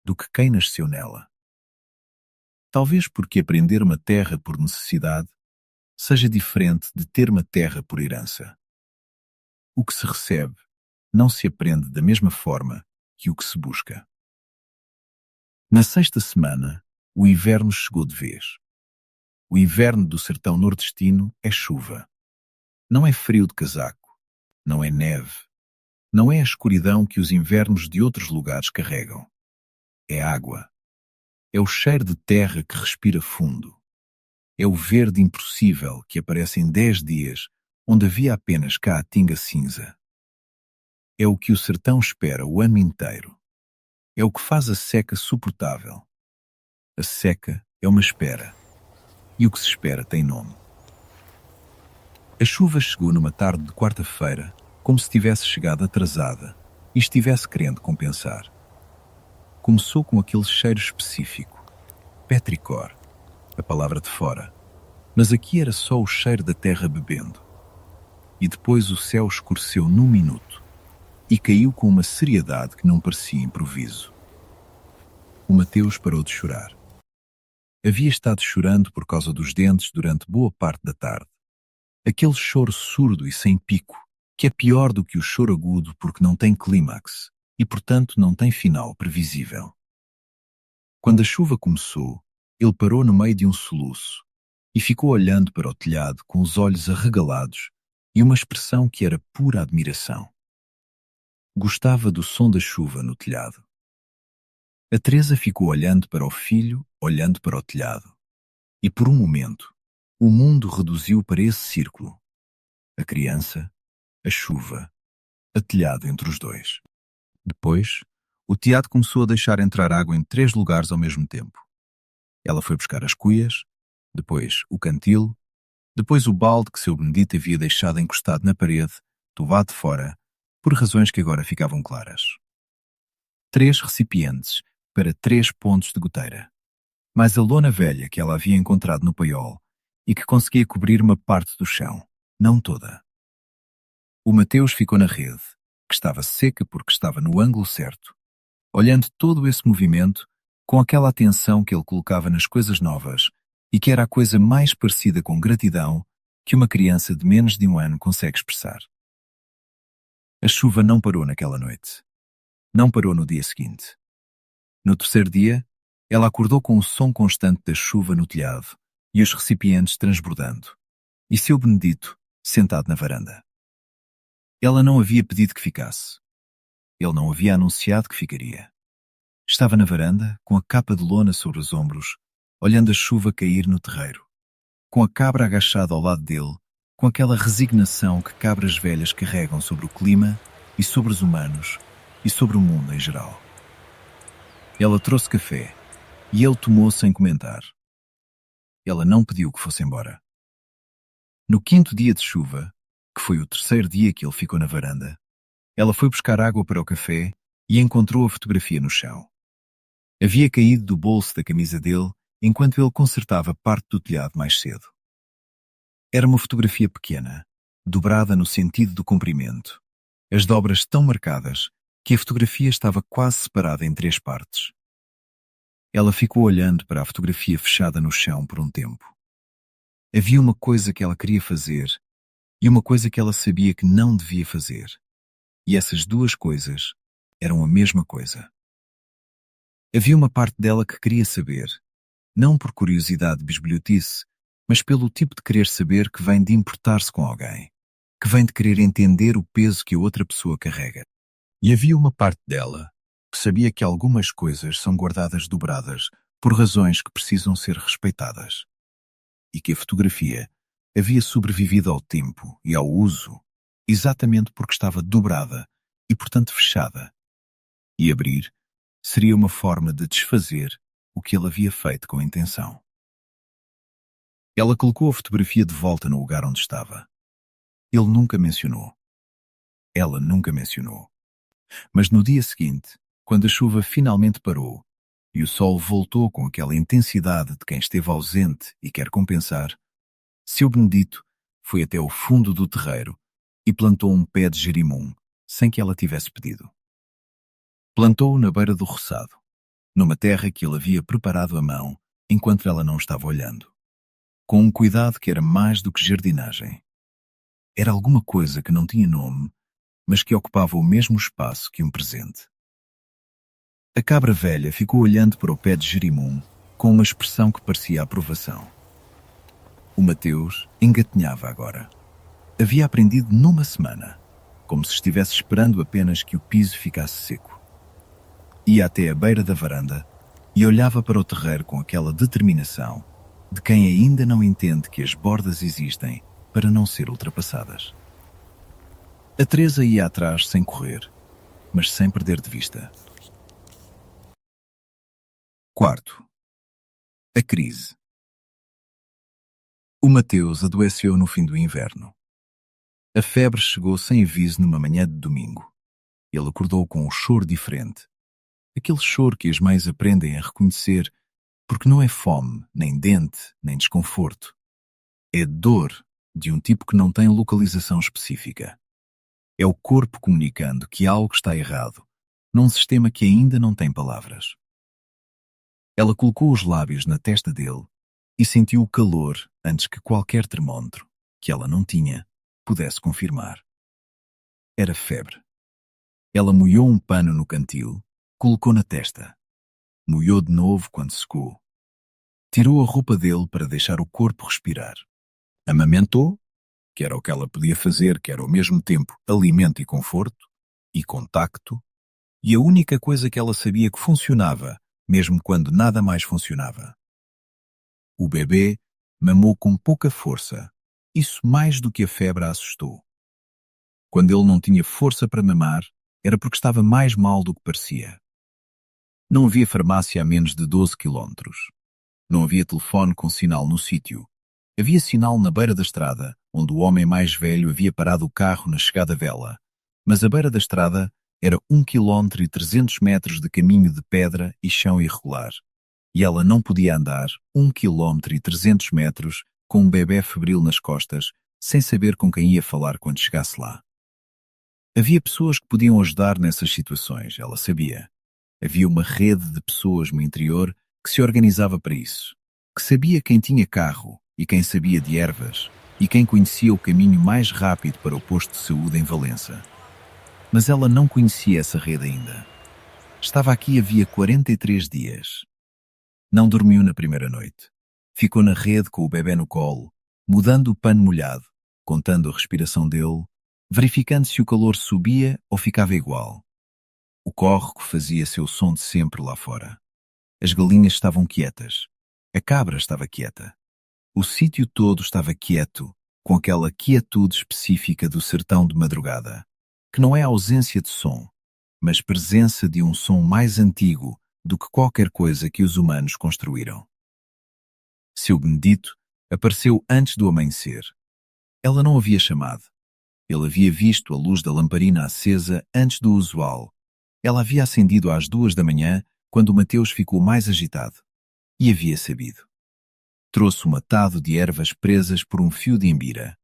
do que quem nasceu nela? Talvez porque aprender uma terra por necessidade seja diferente de ter uma terra por herança. O que se recebe não se aprende da mesma forma que o que se busca. Na sexta semana, o inverno chegou de vez. O inverno do sertão nordestino é chuva. Não é frio de casaco, não é neve, não é a escuridão que os invernos de outros lugares carregam. É água. É o cheiro de terra que respira fundo. É o verde impossível que aparece em 10 dias onde havia apenas caatinga cinza. É o que o sertão espera o ano inteiro. É o que faz a seca suportável. A seca é uma espera. E o que se espera tem nome. A chuva chegou numa tarde de quarta-feira, como se tivesse chegado atrasada e estivesse querendo compensar. Começou com aquele cheiro específico, petricor, a palavra de fora, mas aqui era só o cheiro da terra bebendo. E depois o céu escureceu num minuto e caiu com uma seriedade que não parecia improviso. O Mateus parou de chorar. Havia estado chorando por causa dos dentes durante boa parte da tarde. Aquele choro surdo e sem pico, que é pior do que o choro agudo porque não tem clímax e, portanto, não tem final previsível. Quando a chuva começou, ele parou no meio de um soluço e ficou olhando para o telhado com os olhos arregalados e uma expressão que era pura admiração. Gostava do som da chuva no telhado. A Teresa ficou olhando para o filho, olhando para o telhado. E por um momento, o mundo reduziu para esse círculo. A criança, a chuva, a telhado entre os dois. Depois, o teado começou a deixar entrar água em 3 lugares ao mesmo tempo. Ela foi buscar as cuias, depois o cantil, depois o balde que seu Benedito havia deixado encostado na parede, do lado de fora, por razões que agora ficavam claras. 3 recipientes para 3 pontos de goteira, mais a lona velha que ela havia encontrado no paiol e que conseguia cobrir uma parte do chão, não toda. O Mateus ficou na rede, que estava seca porque estava no ângulo certo, olhando todo esse movimento com aquela atenção que ele colocava nas coisas novas e que era a coisa mais parecida com gratidão que uma criança de menos de 1 ano consegue expressar. A chuva não parou naquela noite. Não parou no dia seguinte. No terceiro dia, ela acordou com o som constante da chuva no telhado e os recipientes transbordando, e seu Benedito sentado na varanda. Ela não havia pedido que ficasse. Ele não havia anunciado que ficaria. Estava na varanda, com a capa de lona sobre os ombros, olhando a chuva cair no terreiro, com a cabra agachada ao lado dele, com aquela resignação que cabras velhas carregam sobre o clima e sobre os humanos e sobre o mundo em geral. Ela trouxe café e ele tomou sem comentar. Ela não pediu que fosse embora. No 5º dia de chuva, que foi o terceiro dia que ele ficou na varanda, ela foi buscar água para o café e encontrou a fotografia no chão. Havia caído do bolso da camisa dele enquanto ele consertava parte do telhado mais cedo. Era uma fotografia pequena, dobrada no sentido do comprimento, as dobras tão marcadas que a fotografia estava quase separada em 3 partes. Ela ficou olhando para a fotografia fechada no chão por um tempo. Havia uma coisa que ela queria fazer e uma coisa que ela sabia que não devia fazer. E essas duas coisas eram a mesma coisa. Havia uma parte dela que queria saber, não por curiosidade bisbilhotice, mas pelo tipo de querer saber que vem de importar-se com alguém, que vem de querer entender o peso que a outra pessoa carrega. E havia uma parte dela que sabia que algumas coisas são guardadas dobradas por razões que precisam ser respeitadas. E que a fotografia havia sobrevivido ao tempo e ao uso exatamente porque estava dobrada e, portanto, fechada. E abrir seria uma forma de desfazer o que ele havia feito com intenção. Ela colocou a fotografia de volta no lugar onde estava. Ele nunca mencionou. Ela nunca mencionou. Mas no dia seguinte, quando a chuva finalmente parou e o sol voltou com aquela intensidade de quem esteve ausente e quer compensar, Seu Benedito foi até ao fundo do terreiro e plantou um pé de jerimum sem que ela tivesse pedido. Plantou-o na beira do roçado, numa terra que ele havia preparado à mão enquanto ela não estava olhando, com um cuidado que era mais do que jardinagem. Era alguma coisa que não tinha nome, mas que ocupava o mesmo espaço que um presente. A cabra velha ficou olhando para o pé de jerimum com uma expressão que parecia aprovação. O Mateus engatinhava agora. Havia aprendido numa semana, como se estivesse esperando apenas que o piso ficasse seco. Ia até a beira da varanda e olhava para o terreiro com aquela determinação de quem ainda não entende que as bordas existem para não ser ultrapassadas. A Teresa ia atrás sem correr, mas sem perder de vista. Quarto. A crise. O Mateus adoeceu no fim do inverno. A febre chegou sem aviso numa manhã de domingo. Ele acordou com um choro diferente. Aquele choro que as mães aprendem a reconhecer porque não é fome, nem dente, nem desconforto. É dor de um tipo que não tem localização específica. É o corpo comunicando que algo está errado, num sistema que ainda não tem palavras. Ela colocou os lábios na testa dele e sentiu o calor antes que qualquer termômetro, que ela não tinha, pudesse confirmar. Era febre. Ela molhou um pano no cantil, colocou na testa. Molhou de novo quando secou. Tirou a roupa dele para deixar o corpo respirar. Amamentou, que era o que ela podia fazer, que era ao mesmo tempo alimento e conforto, e contacto, e a única coisa que ela sabia que funcionava, mesmo quando nada mais funcionava. O bebê mamou com pouca força. Isso mais do que a febre a assustou. Quando ele não tinha força para mamar, era porque estava mais mal do que parecia. Não havia farmácia a menos de 12 quilómetros. Não havia telefone com sinal no sítio. Havia sinal na beira da estrada, onde o homem mais velho havia parado o carro na chegada vela. Mas a beira da estrada era 1 quilómetro e 300 metros de caminho de pedra e chão irregular. E ela não podia andar 1 quilómetro e 300 metros com um bebé febril nas costas, sem saber com quem ia falar quando chegasse lá. Havia pessoas que podiam ajudar nessas situações, ela sabia. Havia uma rede de pessoas no interior que se organizava para isso, que sabia quem tinha carro e quem sabia de ervas e quem conhecia o caminho mais rápido para o posto de saúde em Valença. Mas ela não conhecia essa rede ainda. Estava aqui havia 43 dias. Não dormiu na primeira noite. Ficou na rede com o bebé no colo, mudando o pano molhado, contando a respiração dele, verificando se o calor subia ou ficava igual. O córrego fazia seu som de sempre lá fora. As galinhas estavam quietas. A cabra estava quieta. O sítio todo estava quieto, com aquela quietude específica do sertão de madrugada, que não é ausência de som, mas presença de um som mais antigo do que qualquer coisa que os humanos construíram. Seu Benedito apareceu antes do amanhecer. Ela não havia chamado. Ele havia visto a luz da lamparina acesa antes do usual. Ela havia acendido às 2 da manhã, quando o Mateus ficou mais agitado. E havia sabido. Trouxe um atado de ervas presas por um fio de imbira.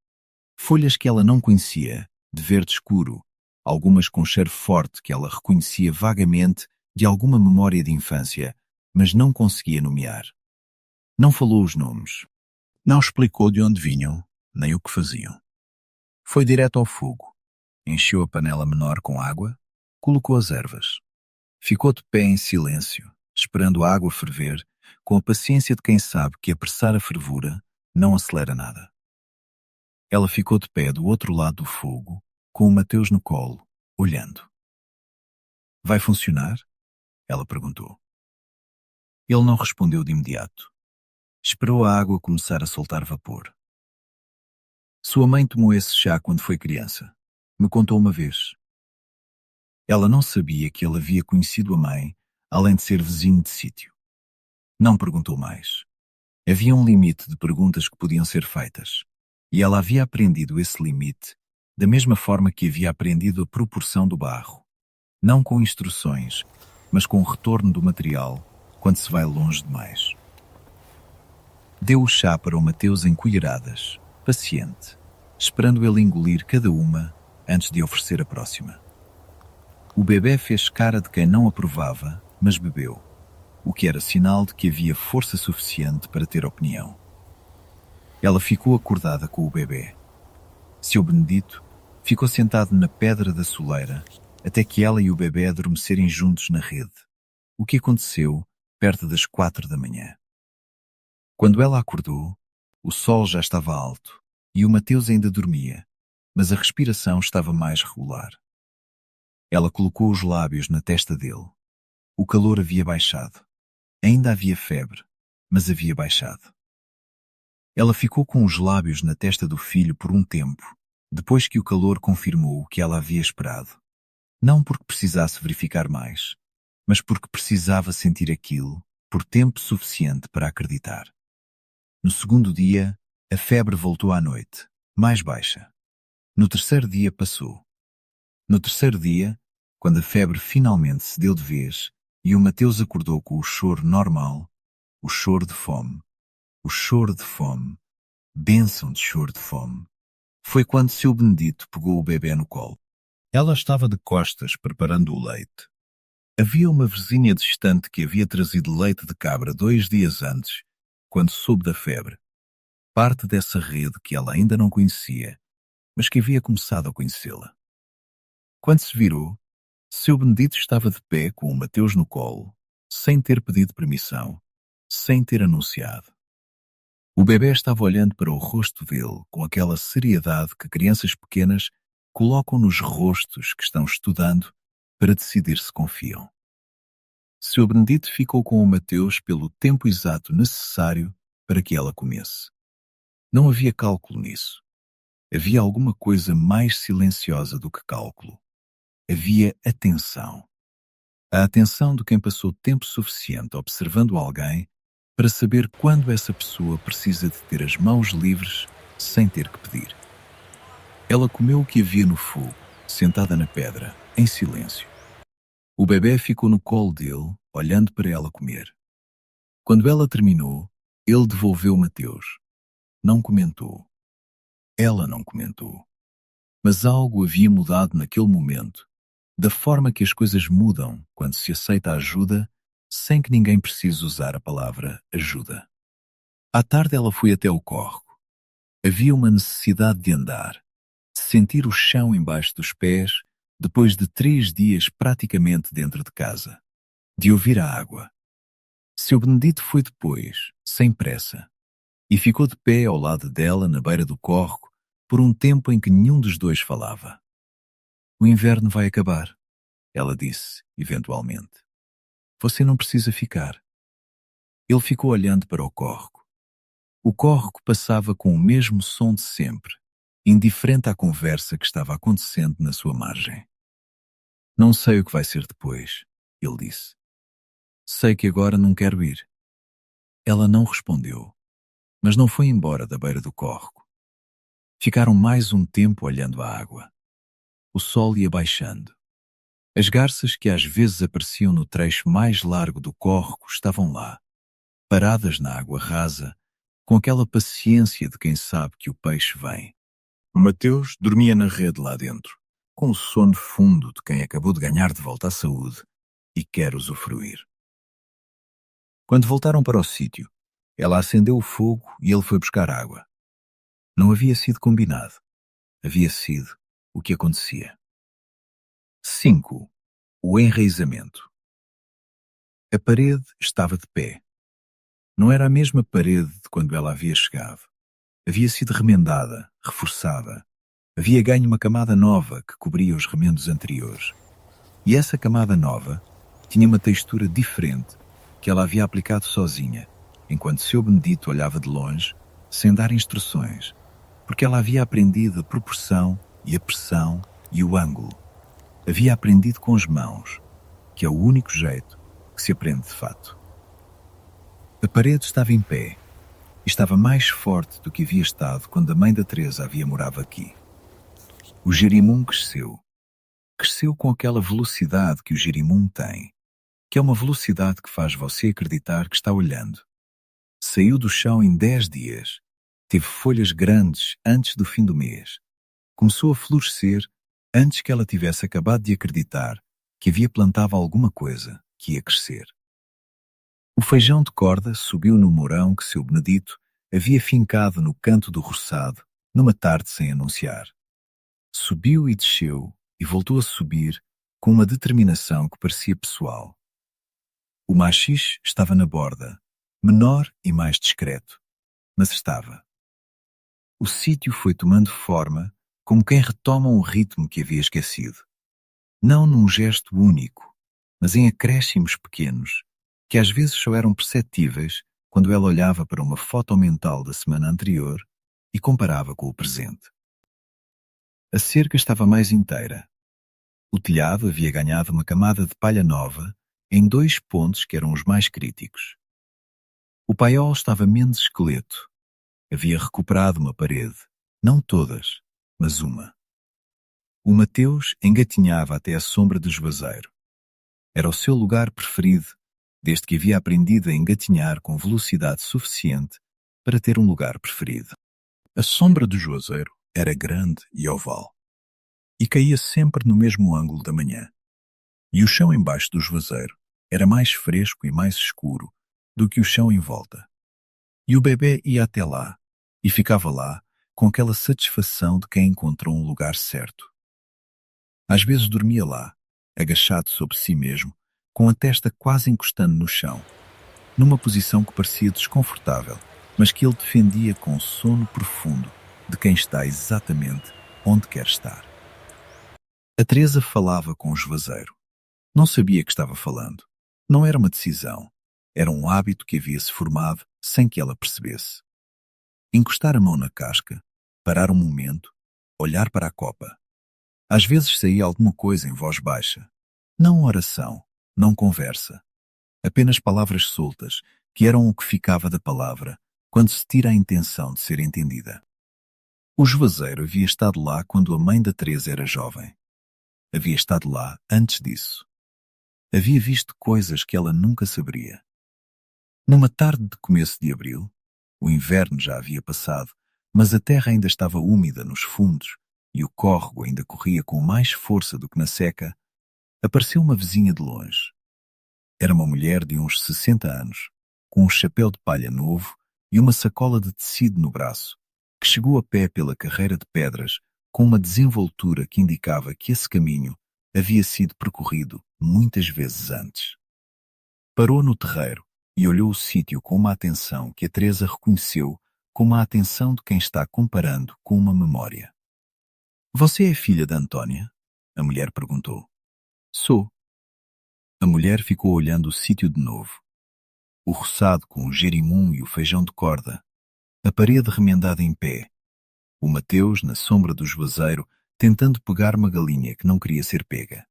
Folhas que ela não conhecia, de verde escuro, algumas com cheiro forte que ela reconhecia vagamente de alguma memória de infância, mas não conseguia nomear. Não falou os nomes. Não explicou de onde vinham, nem o que faziam. Foi direto ao fogo. Encheu a panela menor com água, colocou as ervas. Ficou de pé em silêncio, esperando a água ferver, com a paciência de quem sabe que apressar a fervura não acelera nada. Ela ficou de pé do outro lado do fogo, com o Mateus no colo, olhando. Vai funcionar? Ela perguntou. Ele não respondeu de imediato. Esperou a água começar a soltar vapor. Sua mãe tomou esse chá quando foi criança. Me contou uma vez. Ela não sabia que ele havia conhecido a mãe, além de ser vizinho de sítio. Não perguntou mais. Havia um limite de perguntas que podiam ser feitas, e ela havia aprendido esse limite da mesma forma que havia aprendido a proporção do barro. Não com instruções, mas com o retorno do material quando se vai longe demais. Deu o chá para o Mateus em colheradas, paciente, esperando ele engolir cada uma antes de oferecer a próxima. O bebê fez cara de quem não aprovava, mas bebeu, o que era sinal de que havia força suficiente para ter opinião. Ela ficou acordada com o bebê. Seu Benedito ficou sentado na pedra da soleira até que ela e o bebê adormecerem juntos na rede, o que aconteceu perto das 4 da manhã. Quando ela acordou, o sol já estava alto e o Mateus ainda dormia, mas a respiração estava mais regular. Ela colocou os lábios na testa dele. O calor havia baixado. Ainda havia febre, mas havia baixado. Ela ficou com os lábios na testa do filho por um tempo, depois que o calor confirmou o que ela havia esperado. Não porque precisasse verificar mais, mas porque precisava sentir aquilo por tempo suficiente para acreditar. No segundo dia, a febre voltou à noite, mais baixa. No terceiro dia passou. No terceiro dia, quando a febre finalmente se deu de vez e o Mateus acordou com o choro normal, o choro de fome, bênção de choro de fome, foi quando seu Benedito pegou o bebê no colo. Ela estava de costas preparando o leite. Havia uma vizinha distante que havia trazido leite de cabra 2 dias antes, quando soube da febre. Parte dessa rede que ela ainda não conhecia, mas que havia começado a conhecê-la. Quando se virou, seu Benedito estava de pé com o Mateus no colo, sem ter pedido permissão, sem ter anunciado. O bebê estava olhando para o rosto dele com aquela seriedade que crianças pequenas colocam nos rostos que estão estudando para decidir se confiam. Seu Benedito ficou com o Mateus pelo tempo exato necessário para que ela comesse. Não havia cálculo nisso. Havia alguma coisa mais silenciosa do que cálculo. Havia atenção. A atenção de quem passou tempo suficiente observando alguém para saber quando essa pessoa precisa de ter as mãos livres sem ter que pedir. Ela comeu o que havia no fogo, sentada na pedra, em silêncio. O bebê ficou no colo dele, olhando para ela comer. Quando ela terminou, ele devolveu Mateus. Não comentou. Ela não comentou. Mas algo havia mudado naquele momento, da forma que as coisas mudam quando se aceita ajuda, sem que ninguém precise usar a palavra ajuda. À tarde ela foi até o córrego. Havia uma necessidade de andar, de sentir o chão embaixo dos pés, depois de 3 dias praticamente dentro de casa, de ouvir a água. Seu Benedito foi depois, sem pressa, e ficou de pé ao lado dela na beira do córrego por um tempo em que nenhum dos dois falava. O inverno vai acabar, ela disse, eventualmente. Você não precisa ficar. Ele ficou olhando para o córrego. O córrego passava com o mesmo som de sempre, indiferente à conversa que estava acontecendo na sua margem. Não sei o que vai ser depois, ele disse. Sei que agora não quero ir. Ela não respondeu, mas não foi embora da beira do córrego. Ficaram mais um tempo olhando a água. O sol ia baixando. As garças que às vezes apareciam no trecho mais largo do córrego estavam lá, paradas na água rasa, com aquela paciência de quem sabe que o peixe vem. O Mateus dormia na rede lá dentro, com o sono fundo de quem acabou de ganhar de volta a saúde e quer usufruir. Quando voltaram para o sítio, ela acendeu o fogo e ele foi buscar água. Não havia sido combinado. Havia sido o que acontecia. 5. O enraizamento. A parede estava de pé. Não era a mesma parede de quando ela havia chegado. Havia sido remendada, reforçada. Havia ganho uma camada nova que cobria os remendos anteriores. E essa camada nova tinha uma textura diferente que ela havia aplicado sozinha, enquanto seu Benedito olhava de longe, sem dar instruções, porque ela havia aprendido a proporção e a pressão e o ângulo. Havia aprendido com as mãos, que é o único jeito que se aprende de fato. A parede estava em pé e estava mais forte do que havia estado quando a mãe da Teresa havia morado aqui. O Jerimum cresceu. Cresceu com aquela velocidade que o Jerimum tem, que é uma velocidade que faz você acreditar que está olhando. Saiu do chão em 10 dias, teve folhas grandes antes do fim do mês. Começou a florescer antes que ela tivesse acabado de acreditar que havia plantado alguma coisa que ia crescer. O feijão de corda subiu no mourão que seu Benedito havia fincado no canto do roçado, numa tarde sem anunciar. Subiu e desceu e voltou a subir com uma determinação que parecia pessoal. O maxixe estava na borda, menor e mais discreto, mas estava. O sítio foi tomando forma como quem retoma um ritmo que havia esquecido. Não num gesto único, mas em acréscimos pequenos, que às vezes só eram perceptíveis quando ela olhava para uma foto mental da semana anterior e comparava com o presente. A cerca estava mais inteira. O telhado havia ganhado uma camada de palha nova em 2 pontos que eram os mais críticos. O paiol estava menos esqueleto. Havia recuperado uma parede, não todas, mas uma. O Mateus engatinhava até a sombra do juazeiro. Era o seu lugar preferido, desde que havia aprendido a engatinhar com velocidade suficiente para ter um lugar preferido. A sombra do juazeiro era grande e oval, e caía sempre no mesmo ângulo da manhã. E o chão embaixo do juazeiro era mais fresco e mais escuro do que o chão em volta. E o bebê ia até lá, e ficava lá com aquela satisfação de quem encontrou um lugar certo. Às vezes dormia lá, agachado sobre si mesmo, com a testa quase encostando no chão, numa posição que parecia desconfortável, mas que ele defendia com sono profundo de quem está exatamente onde quer estar. A Teresa falava com o juazeiro. Não sabia que estava falando. Não era uma decisão. Era um hábito que havia se formado sem que ela percebesse. Encostar a mão na casca, parar um momento, olhar para a copa. Às vezes saía alguma coisa em voz baixa. Não oração, não conversa. Apenas palavras soltas, que eram o que ficava da palavra, quando se tira a intenção de ser entendida. O juazeiro havia estado lá quando a mãe da Teresa era jovem. Havia estado lá antes disso. Havia visto coisas que ela nunca saberia. Numa tarde de começo de abril, o inverno já havia passado, mas a terra ainda estava úmida nos fundos e o córrego ainda corria com mais força do que na seca, apareceu uma vizinha de longe. Era uma mulher de uns 60 anos, com um chapéu de palha novo e uma sacola de tecido no braço, que chegou a pé pela carreira de pedras com uma desenvoltura que indicava que esse caminho havia sido percorrido muitas vezes antes. Parou no terreiro e olhou o sítio com uma atenção que a Teresa reconheceu como a atenção de quem está comparando com uma memória. "Você é filha da Antônia?" a mulher perguntou. "Sou." A mulher ficou olhando o sítio de novo. O roçado com o jerimum e o feijão de corda, a parede remendada em pé, o Mateus na sombra do juazeiro tentando pegar uma galinha que não queria ser pega.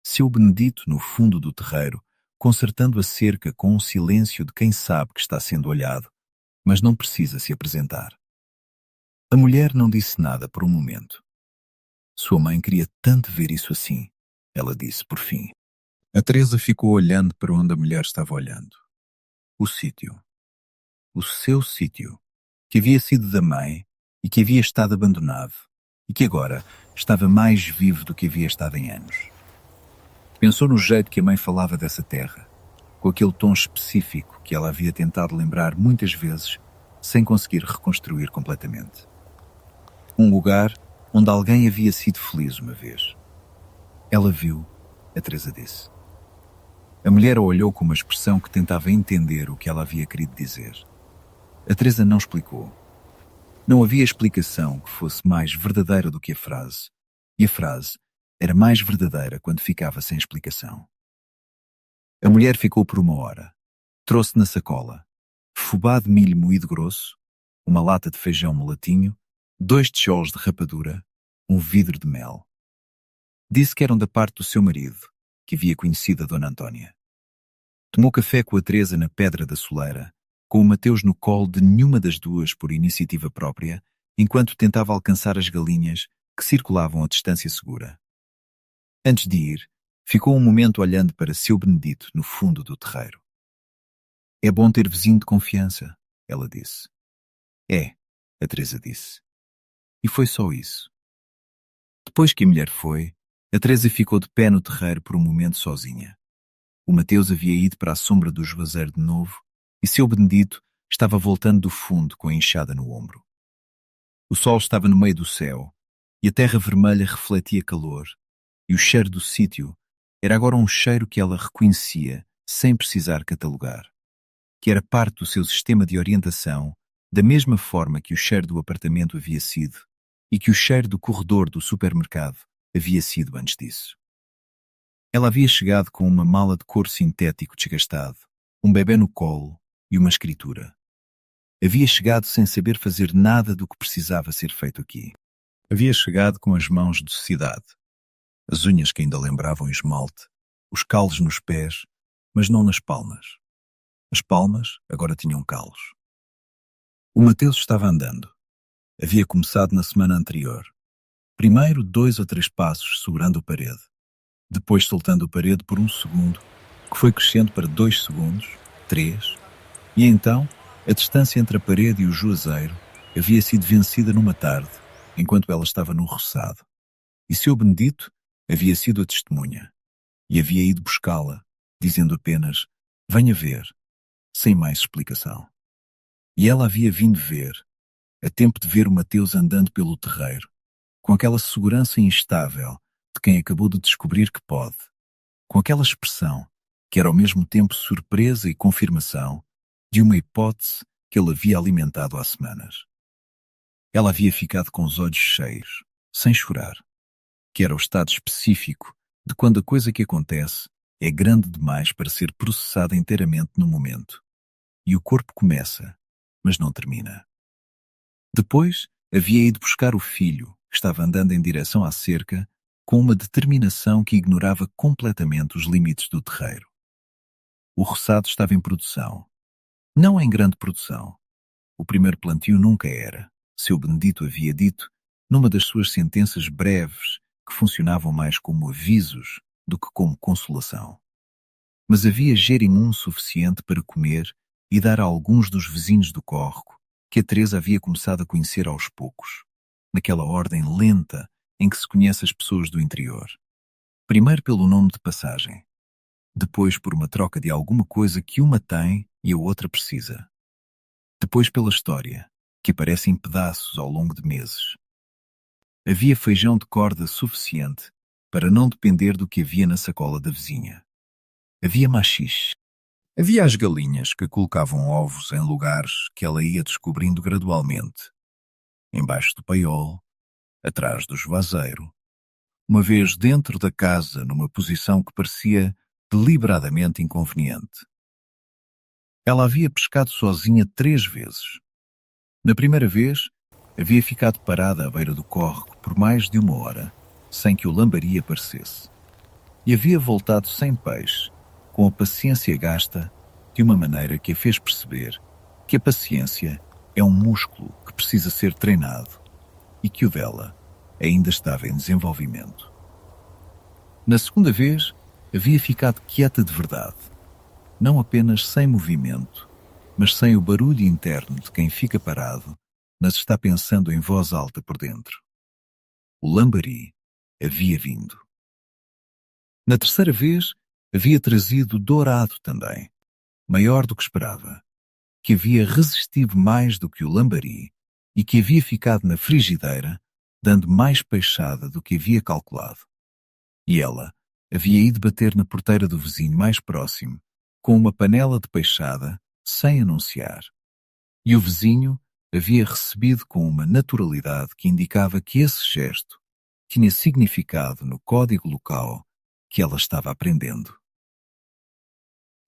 Seu Benedito no fundo do terreiro, consertando a cerca com um silêncio de quem sabe que está sendo olhado, mas não precisa se apresentar. A mulher não disse nada por um momento. Sua mãe queria tanto ver isso assim, ela disse por fim. A Teresa ficou olhando para onde a mulher estava olhando. O sítio. O seu sítio, que havia sido da mãe e que havia estado abandonado, e que agora estava mais vivo do que havia estado em anos. Pensou no jeito que a mãe falava dessa terra, com aquele tom específico que ela havia tentado lembrar muitas vezes, sem conseguir reconstruir completamente. Um lugar onde alguém havia sido feliz uma vez. Ela viu, a Teresa disse. A mulher a olhou com uma expressão que tentava entender o que ela havia querido dizer. A Teresa não explicou. Não havia explicação que fosse mais verdadeira do que a frase, e a frase era mais verdadeira quando ficava sem explicação. A mulher ficou por 1 hora. Trouxe na sacola fubá de milho moído grosso, uma lata de feijão mulatinho, 2 tijolos de rapadura, um vidro de mel. Disse que eram da parte do seu marido, que havia conhecido a Dona Antônia. Tomou café com a Teresa na Pedra da Soleira, com o Mateus no colo de nenhuma das duas por iniciativa própria, enquanto tentava alcançar as galinhas que circulavam a distância segura. Antes de ir, ficou um momento olhando para seu Benedito no fundo do terreiro. É bom ter vizinho de confiança, ela disse. É, a Teresa disse. E foi só isso. Depois que a mulher foi, a Teresa ficou de pé no terreiro por um momento sozinha. O Mateus havia ido para a sombra do juazeiro de novo e seu Benedito estava voltando do fundo com a enxada no ombro. O sol estava no meio do céu e a terra vermelha refletia calor, e o cheiro do sítio era agora um cheiro que ela reconhecia sem precisar catalogar, que era parte do seu sistema de orientação, da mesma forma que o cheiro do apartamento havia sido e que o cheiro do corredor do supermercado havia sido antes disso. Ela havia chegado com uma mala de couro sintético desgastado, um bebê no colo e uma escritura. Havia chegado sem saber fazer nada do que precisava ser feito aqui. Havia chegado com as mãos de cidade, as unhas que ainda lembravam esmalte, os calos nos pés, mas não nas palmas. As palmas agora tinham calos. O Mateus estava andando. Havia começado na semana anterior. Primeiro 2 ou 3 passos segurando a parede, depois soltando a parede por 1 segundo, que foi crescendo para 2 segundos, 3, e então a distância entre a parede e o juazeiro havia sido vencida numa tarde, enquanto ela estava no roçado. E seu Benedito havia sido a testemunha, e havia ido buscá-la, dizendo apenas, venha ver, sem mais explicação. E ela havia vindo ver, a tempo de ver o Mateus andando pelo terreiro, com aquela segurança instável de quem acabou de descobrir que pode, com aquela expressão que era ao mesmo tempo surpresa e confirmação de uma hipótese que ele havia alimentado há semanas. Ela havia ficado com os olhos cheios, sem chorar, que era o estado específico de quando a coisa que acontece é grande demais para ser processada inteiramente no momento, e o corpo começa, mas não termina. Depois havia ido buscar o filho, que estava andando em direção à cerca, com uma determinação que ignorava completamente os limites do terreiro. O roçado estava em produção. Não em grande produção. O primeiro plantio nunca era, seu Benedito havia dito, numa das suas sentenças breves que funcionavam mais como avisos do que como consolação. Mas havia gerimum suficiente para comer e dar a alguns dos vizinhos do córrego que a Teresa havia começado a conhecer aos poucos, naquela ordem lenta em que se conhece as pessoas do interior. Primeiro pelo nome de passagem, depois por uma troca de alguma coisa que uma tem e a outra precisa. Depois pela história, que aparece em pedaços ao longo de meses. Havia feijão de corda suficiente para não depender do que havia na sacola da vizinha. Havia machixe. Havia as galinhas que colocavam ovos em lugares que ela ia descobrindo gradualmente. Embaixo do paiol, atrás do juazeiro, uma vez dentro da casa numa posição que parecia deliberadamente inconveniente. Ela havia pescado sozinha 3 vezes. Na primeira vez, havia ficado parada à beira do córrego por mais de 1 hora, sem que o lambari aparecesse. E havia voltado sem peixe, com a paciência gasta, de uma maneira que a fez perceber que a paciência é um músculo que precisa ser treinado e que o dela ainda estava em desenvolvimento. Na segunda vez, havia ficado quieta de verdade, não apenas sem movimento, mas sem o barulho interno de quem fica parado, mas está pensando em voz alta por dentro. O lambari havia vindo. Na terceira vez, havia trazido dourado também, maior do que esperava, que havia resistido mais do que o lambari e que havia ficado na frigideira, dando mais peixada do que havia calculado. E ela havia ido bater na porteira do vizinho mais próximo, com uma panela de peixada, sem anunciar. E o vizinho havia recebido com uma naturalidade que indicava que esse gesto tinha significado no código local que ela estava aprendendo.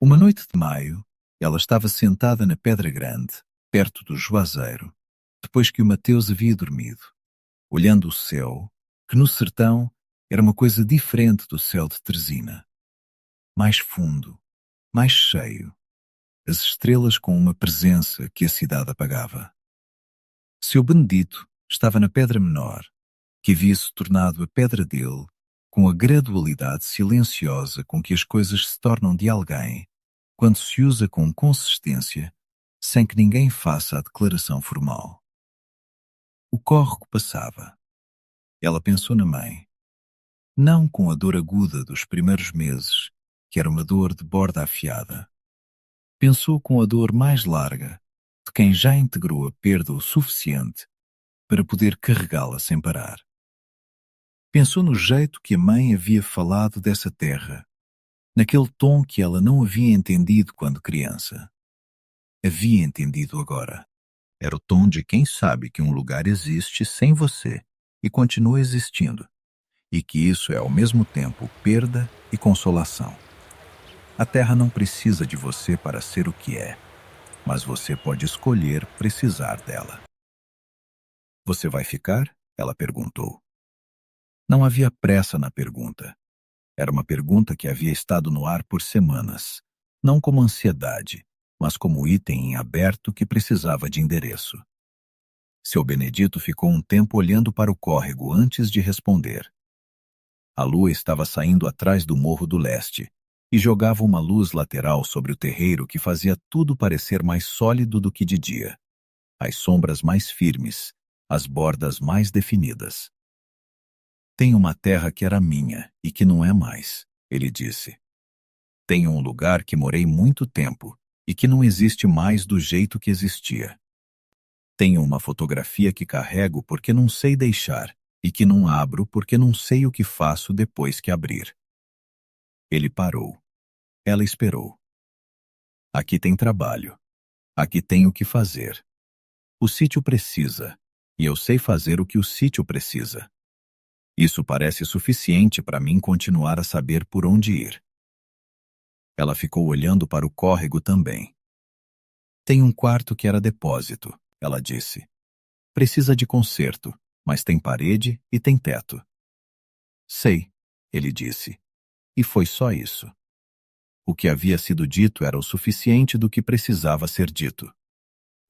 Uma noite de maio, ela estava sentada na Pedra Grande, perto do Juazeiro, depois que o Mateus havia dormido, olhando o céu, que no sertão era uma coisa diferente do céu de Teresina. Mais fundo, mais cheio, as estrelas com uma presença que a cidade apagava. Seu Benedito estava na pedra menor, que havia se tornado a pedra dele, com a gradualidade silenciosa com que as coisas se tornam de alguém quando se usa com consistência, sem que ninguém faça a declaração formal. O córrego passava. Ela pensou na mãe, não com a dor aguda dos primeiros meses, que era uma dor de borda afiada. Pensou com a dor mais larga de quem já integrou a perda o suficiente para poder carregá-la sem parar. Pensou no jeito que a mãe havia falado dessa terra, naquele tom que ela não havia entendido quando criança. Havia entendido agora. Era o tom de quem sabe que um lugar existe sem você e continua existindo, e que isso é ao mesmo tempo perda e consolação. A terra não precisa de você para ser o que é, mas você pode escolher precisar dela. Você vai ficar? Ela perguntou. Não havia pressa na pergunta. Era uma pergunta que havia estado no ar por semanas, não como ansiedade, mas como item em aberto que precisava de endereço. Seu Benedito ficou um tempo olhando para o córrego antes de responder. A lua estava saindo atrás do Morro do Leste e jogava uma luz lateral sobre o terreiro que fazia tudo parecer mais sólido do que de dia. As sombras mais firmes, as bordas mais definidas. Tenho uma terra que era minha e que não é mais, ele disse. Tenho um lugar que morei muito tempo e que não existe mais do jeito que existia. Tenho uma fotografia que carrego porque não sei deixar e que não abro porque não sei o que faço depois que abrir. Ele parou. Ela esperou. Aqui tem trabalho. Aqui tem o que fazer. O sítio precisa, e eu sei fazer o que o sítio precisa. Isso parece suficiente para mim continuar a saber por onde ir. Ela ficou olhando para o córrego também. Tem um quarto que era depósito, ela disse. Precisa de conserto, mas tem parede e tem teto. Sei, ele disse. E foi só isso. O que havia sido dito era o suficiente do que precisava ser dito.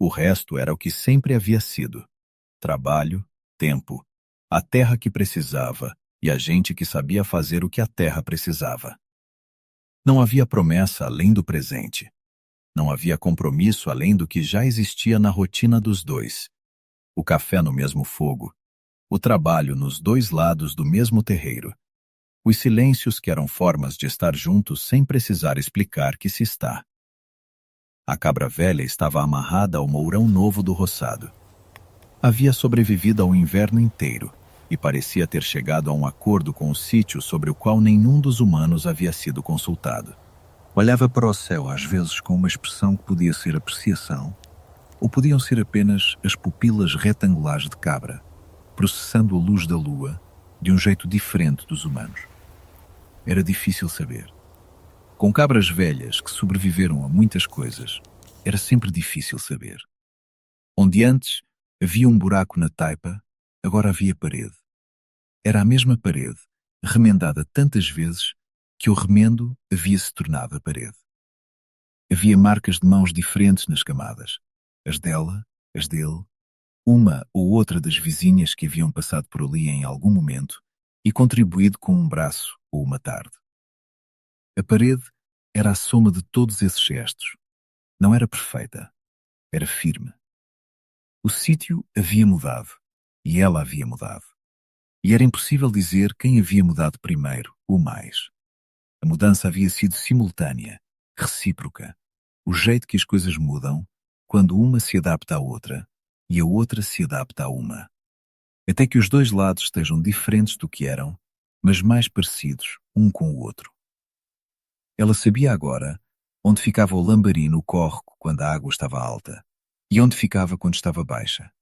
O resto era o que sempre havia sido. Trabalho, tempo, a terra que precisava e a gente que sabia fazer o que a terra precisava. Não havia promessa além do presente. Não havia compromisso além do que já existia na rotina dos dois. O café no mesmo fogo, o trabalho nos dois lados do mesmo terreiro, os silêncios que eram formas de estar juntos sem precisar explicar que se está. A cabra velha estava amarrada ao mourão novo do roçado. Havia sobrevivido ao inverno inteiro e parecia ter chegado a um acordo com o sítio sobre o qual nenhum dos humanos havia sido consultado. Olhava para o céu às vezes com uma expressão que podia ser apreciação, ou podiam ser apenas as pupilas retangulares de cabra, processando a luz da lua de um jeito diferente dos humanos. Era difícil saber. Com cabras velhas que sobreviveram a muitas coisas, era sempre difícil saber. Onde antes havia um buraco na taipa, agora havia parede. Era a mesma parede, remendada tantas vezes que o remendo havia se tornado a parede. Havia marcas de mãos diferentes nas camadas, as dela, as dele, uma ou outra das vizinhas que haviam passado por ali em algum momento e contribuído com um braço ou uma tarde. A parede era a soma de todos esses gestos. Não era perfeita, era firme. O sítio havia mudado e ela havia mudado. E era impossível dizer quem havia mudado primeiro ou mais. A mudança havia sido simultânea, recíproca. O jeito que as coisas mudam quando uma se adapta à outra e a outra se adapta a uma. Até que os dois lados estejam diferentes do que eram, mas mais parecidos um com o outro. Ela sabia agora onde ficava o lambari no córrego quando a água estava alta e onde ficava quando estava baixa.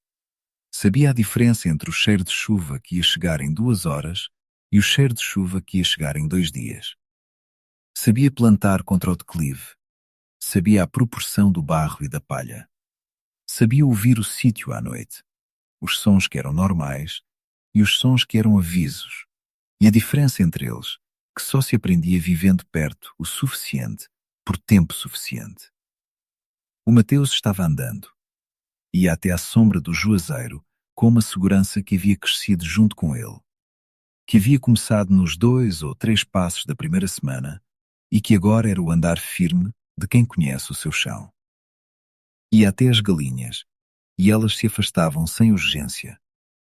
Sabia a diferença entre o cheiro de chuva que ia chegar em 2 horas e o cheiro de chuva que ia chegar em 2 dias. Sabia plantar contra o declive. Sabia a proporção do barro e da palha. Sabia ouvir o sítio à noite, os sons que eram normais e os sons que eram avisos, e a diferença entre eles, que só se aprendia vivendo perto o suficiente, por tempo suficiente. O Mateus estava andando. Ia até à sombra do juazeiro com uma segurança que havia crescido junto com ele, que havia começado nos 2 ou 3 passos da primeira semana e que agora era o andar firme de quem conhece o seu chão. Ia até as galinhas, e elas se afastavam sem urgência,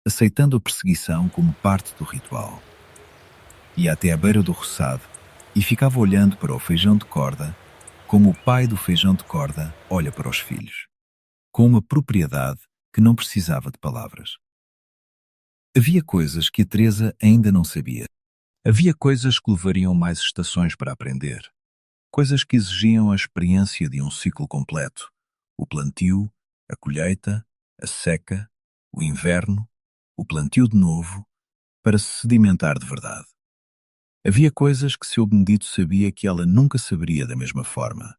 aceitando a perseguição como parte do ritual. Ia até à beira do roçado e ficava olhando para o feijão de corda como o pai do feijão de corda olha para os filhos, com uma propriedade que não precisava de palavras. Havia coisas que a Teresa ainda não sabia. Havia coisas que levariam mais estações para aprender. Coisas que exigiam a experiência de um ciclo completo. O plantio, a colheita, a seca, o inverno, o plantio de novo, para se sedimentar de verdade. Havia coisas que seu Benedito sabia que ela nunca saberia da mesma forma,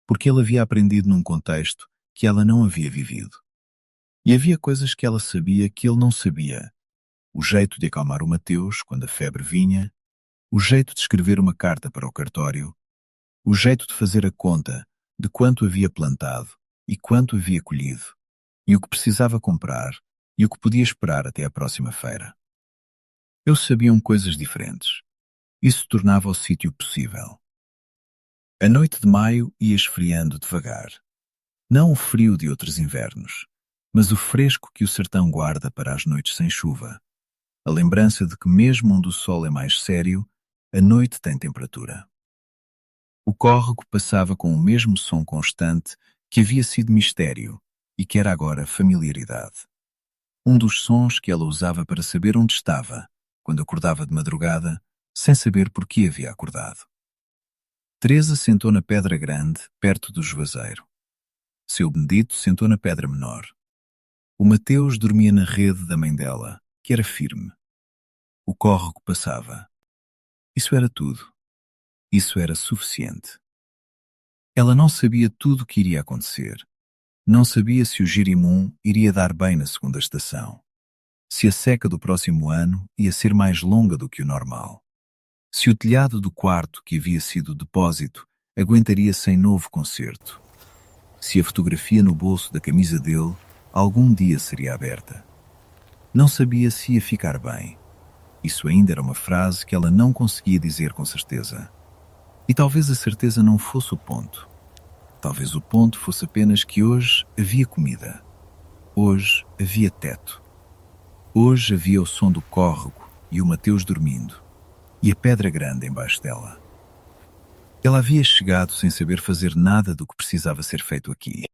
porque ele havia aprendido num contexto que ela não havia vivido. E havia coisas que ela sabia que ele não sabia. O jeito de acalmar o Mateus quando a febre vinha, o jeito de escrever uma carta para o cartório, o jeito de fazer a conta de quanto havia plantado e quanto havia colhido, e o que precisava comprar e o que podia esperar até a próxima feira. Eles sabiam coisas diferentes. Isso tornava o sítio possível. A noite de maio ia esfriando devagar. Não o frio de outros invernos, mas o fresco que o sertão guarda para as noites sem chuva. A lembrança de que mesmo onde o sol é mais sério, a noite tem temperatura. O córrego passava com o mesmo som constante que havia sido mistério e que era agora familiaridade. Um dos sons que ela usava para saber onde estava, quando acordava de madrugada, sem saber por que havia acordado. Teresa sentou na pedra grande, perto do juazeiro. Seu Benedito sentou na pedra menor. O Mateus dormia na rede da mãe dela, que era firme. O córrego passava. Isso era tudo. Isso era suficiente. Ela não sabia tudo o que iria acontecer. Não sabia se o Girimum iria dar bem na segunda estação. Se a seca do próximo ano ia ser mais longa do que o normal. Se o telhado do quarto que havia sido depósito aguentaria sem novo concerto. Se a fotografia no bolso da camisa dele algum dia seria aberta. Não sabia se ia ficar bem. Isso ainda era uma frase que ela não conseguia dizer com certeza. E talvez a certeza não fosse o ponto. Talvez o ponto fosse apenas que hoje havia comida. Hoje havia teto. Hoje havia o som do córrego e o Mateus dormindo. E a pedra grande embaixo dela. Ela havia chegado sem saber fazer nada do que precisava ser feito aqui.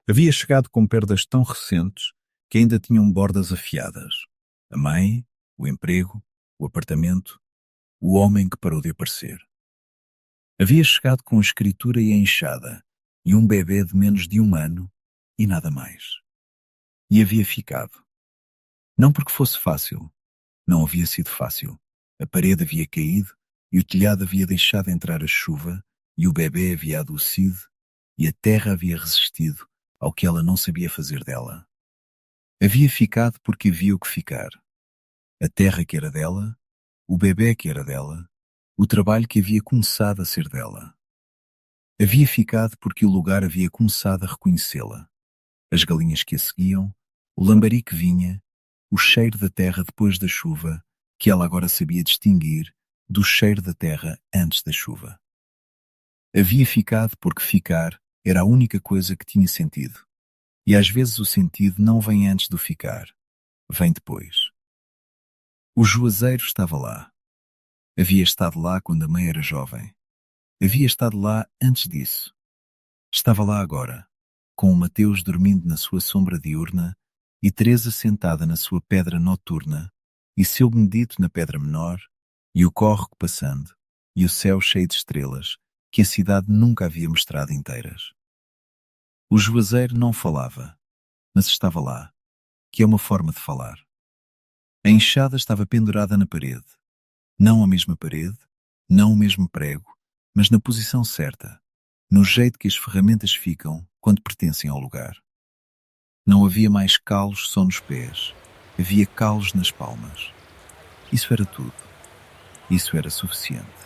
Havia chegado com perdas tão recentes que ainda tinham bordas afiadas. A mãe, o emprego, o apartamento, o homem que parou de aparecer. Havia chegado com a escritura e a enxada, e um bebê de menos de 1 ano, e nada mais. E havia ficado. Não porque fosse fácil. Não havia sido fácil. A parede havia caído, e o telhado havia deixado entrar a chuva, e o bebê havia adoecido, e a terra havia resistido ao que ela não sabia fazer dela. Havia ficado porque havia o que ficar. A terra que era dela, o bebê que era dela, o trabalho que havia começado a ser dela. Havia ficado porque o lugar havia começado a reconhecê-la. As galinhas que a seguiam, o lambari que vinha, o cheiro da terra depois da chuva, que ela agora sabia distinguir do cheiro da terra antes da chuva. Havia ficado porque ficar era a única coisa que tinha sentido. E às vezes o sentido não vem antes do ficar, vem depois. O Juazeiro estava lá. Havia estado lá quando a mãe era jovem. Havia estado lá antes disso. Estava lá agora, com o Mateus dormindo na sua sombra diurna e Teresa sentada na sua pedra noturna e seu Benedito na pedra menor e o córrego passando e o céu cheio de estrelas que a cidade nunca havia mostrado inteiras. O Juazeiro não falava, mas estava lá, que é uma forma de falar. A enxada estava pendurada na parede. Não a mesma parede, não o mesmo prego, mas na posição certa, no jeito que as ferramentas ficam quando pertencem ao lugar. Não havia mais calos só nos pés, havia calos nas palmas. Isso era tudo. Isso era suficiente.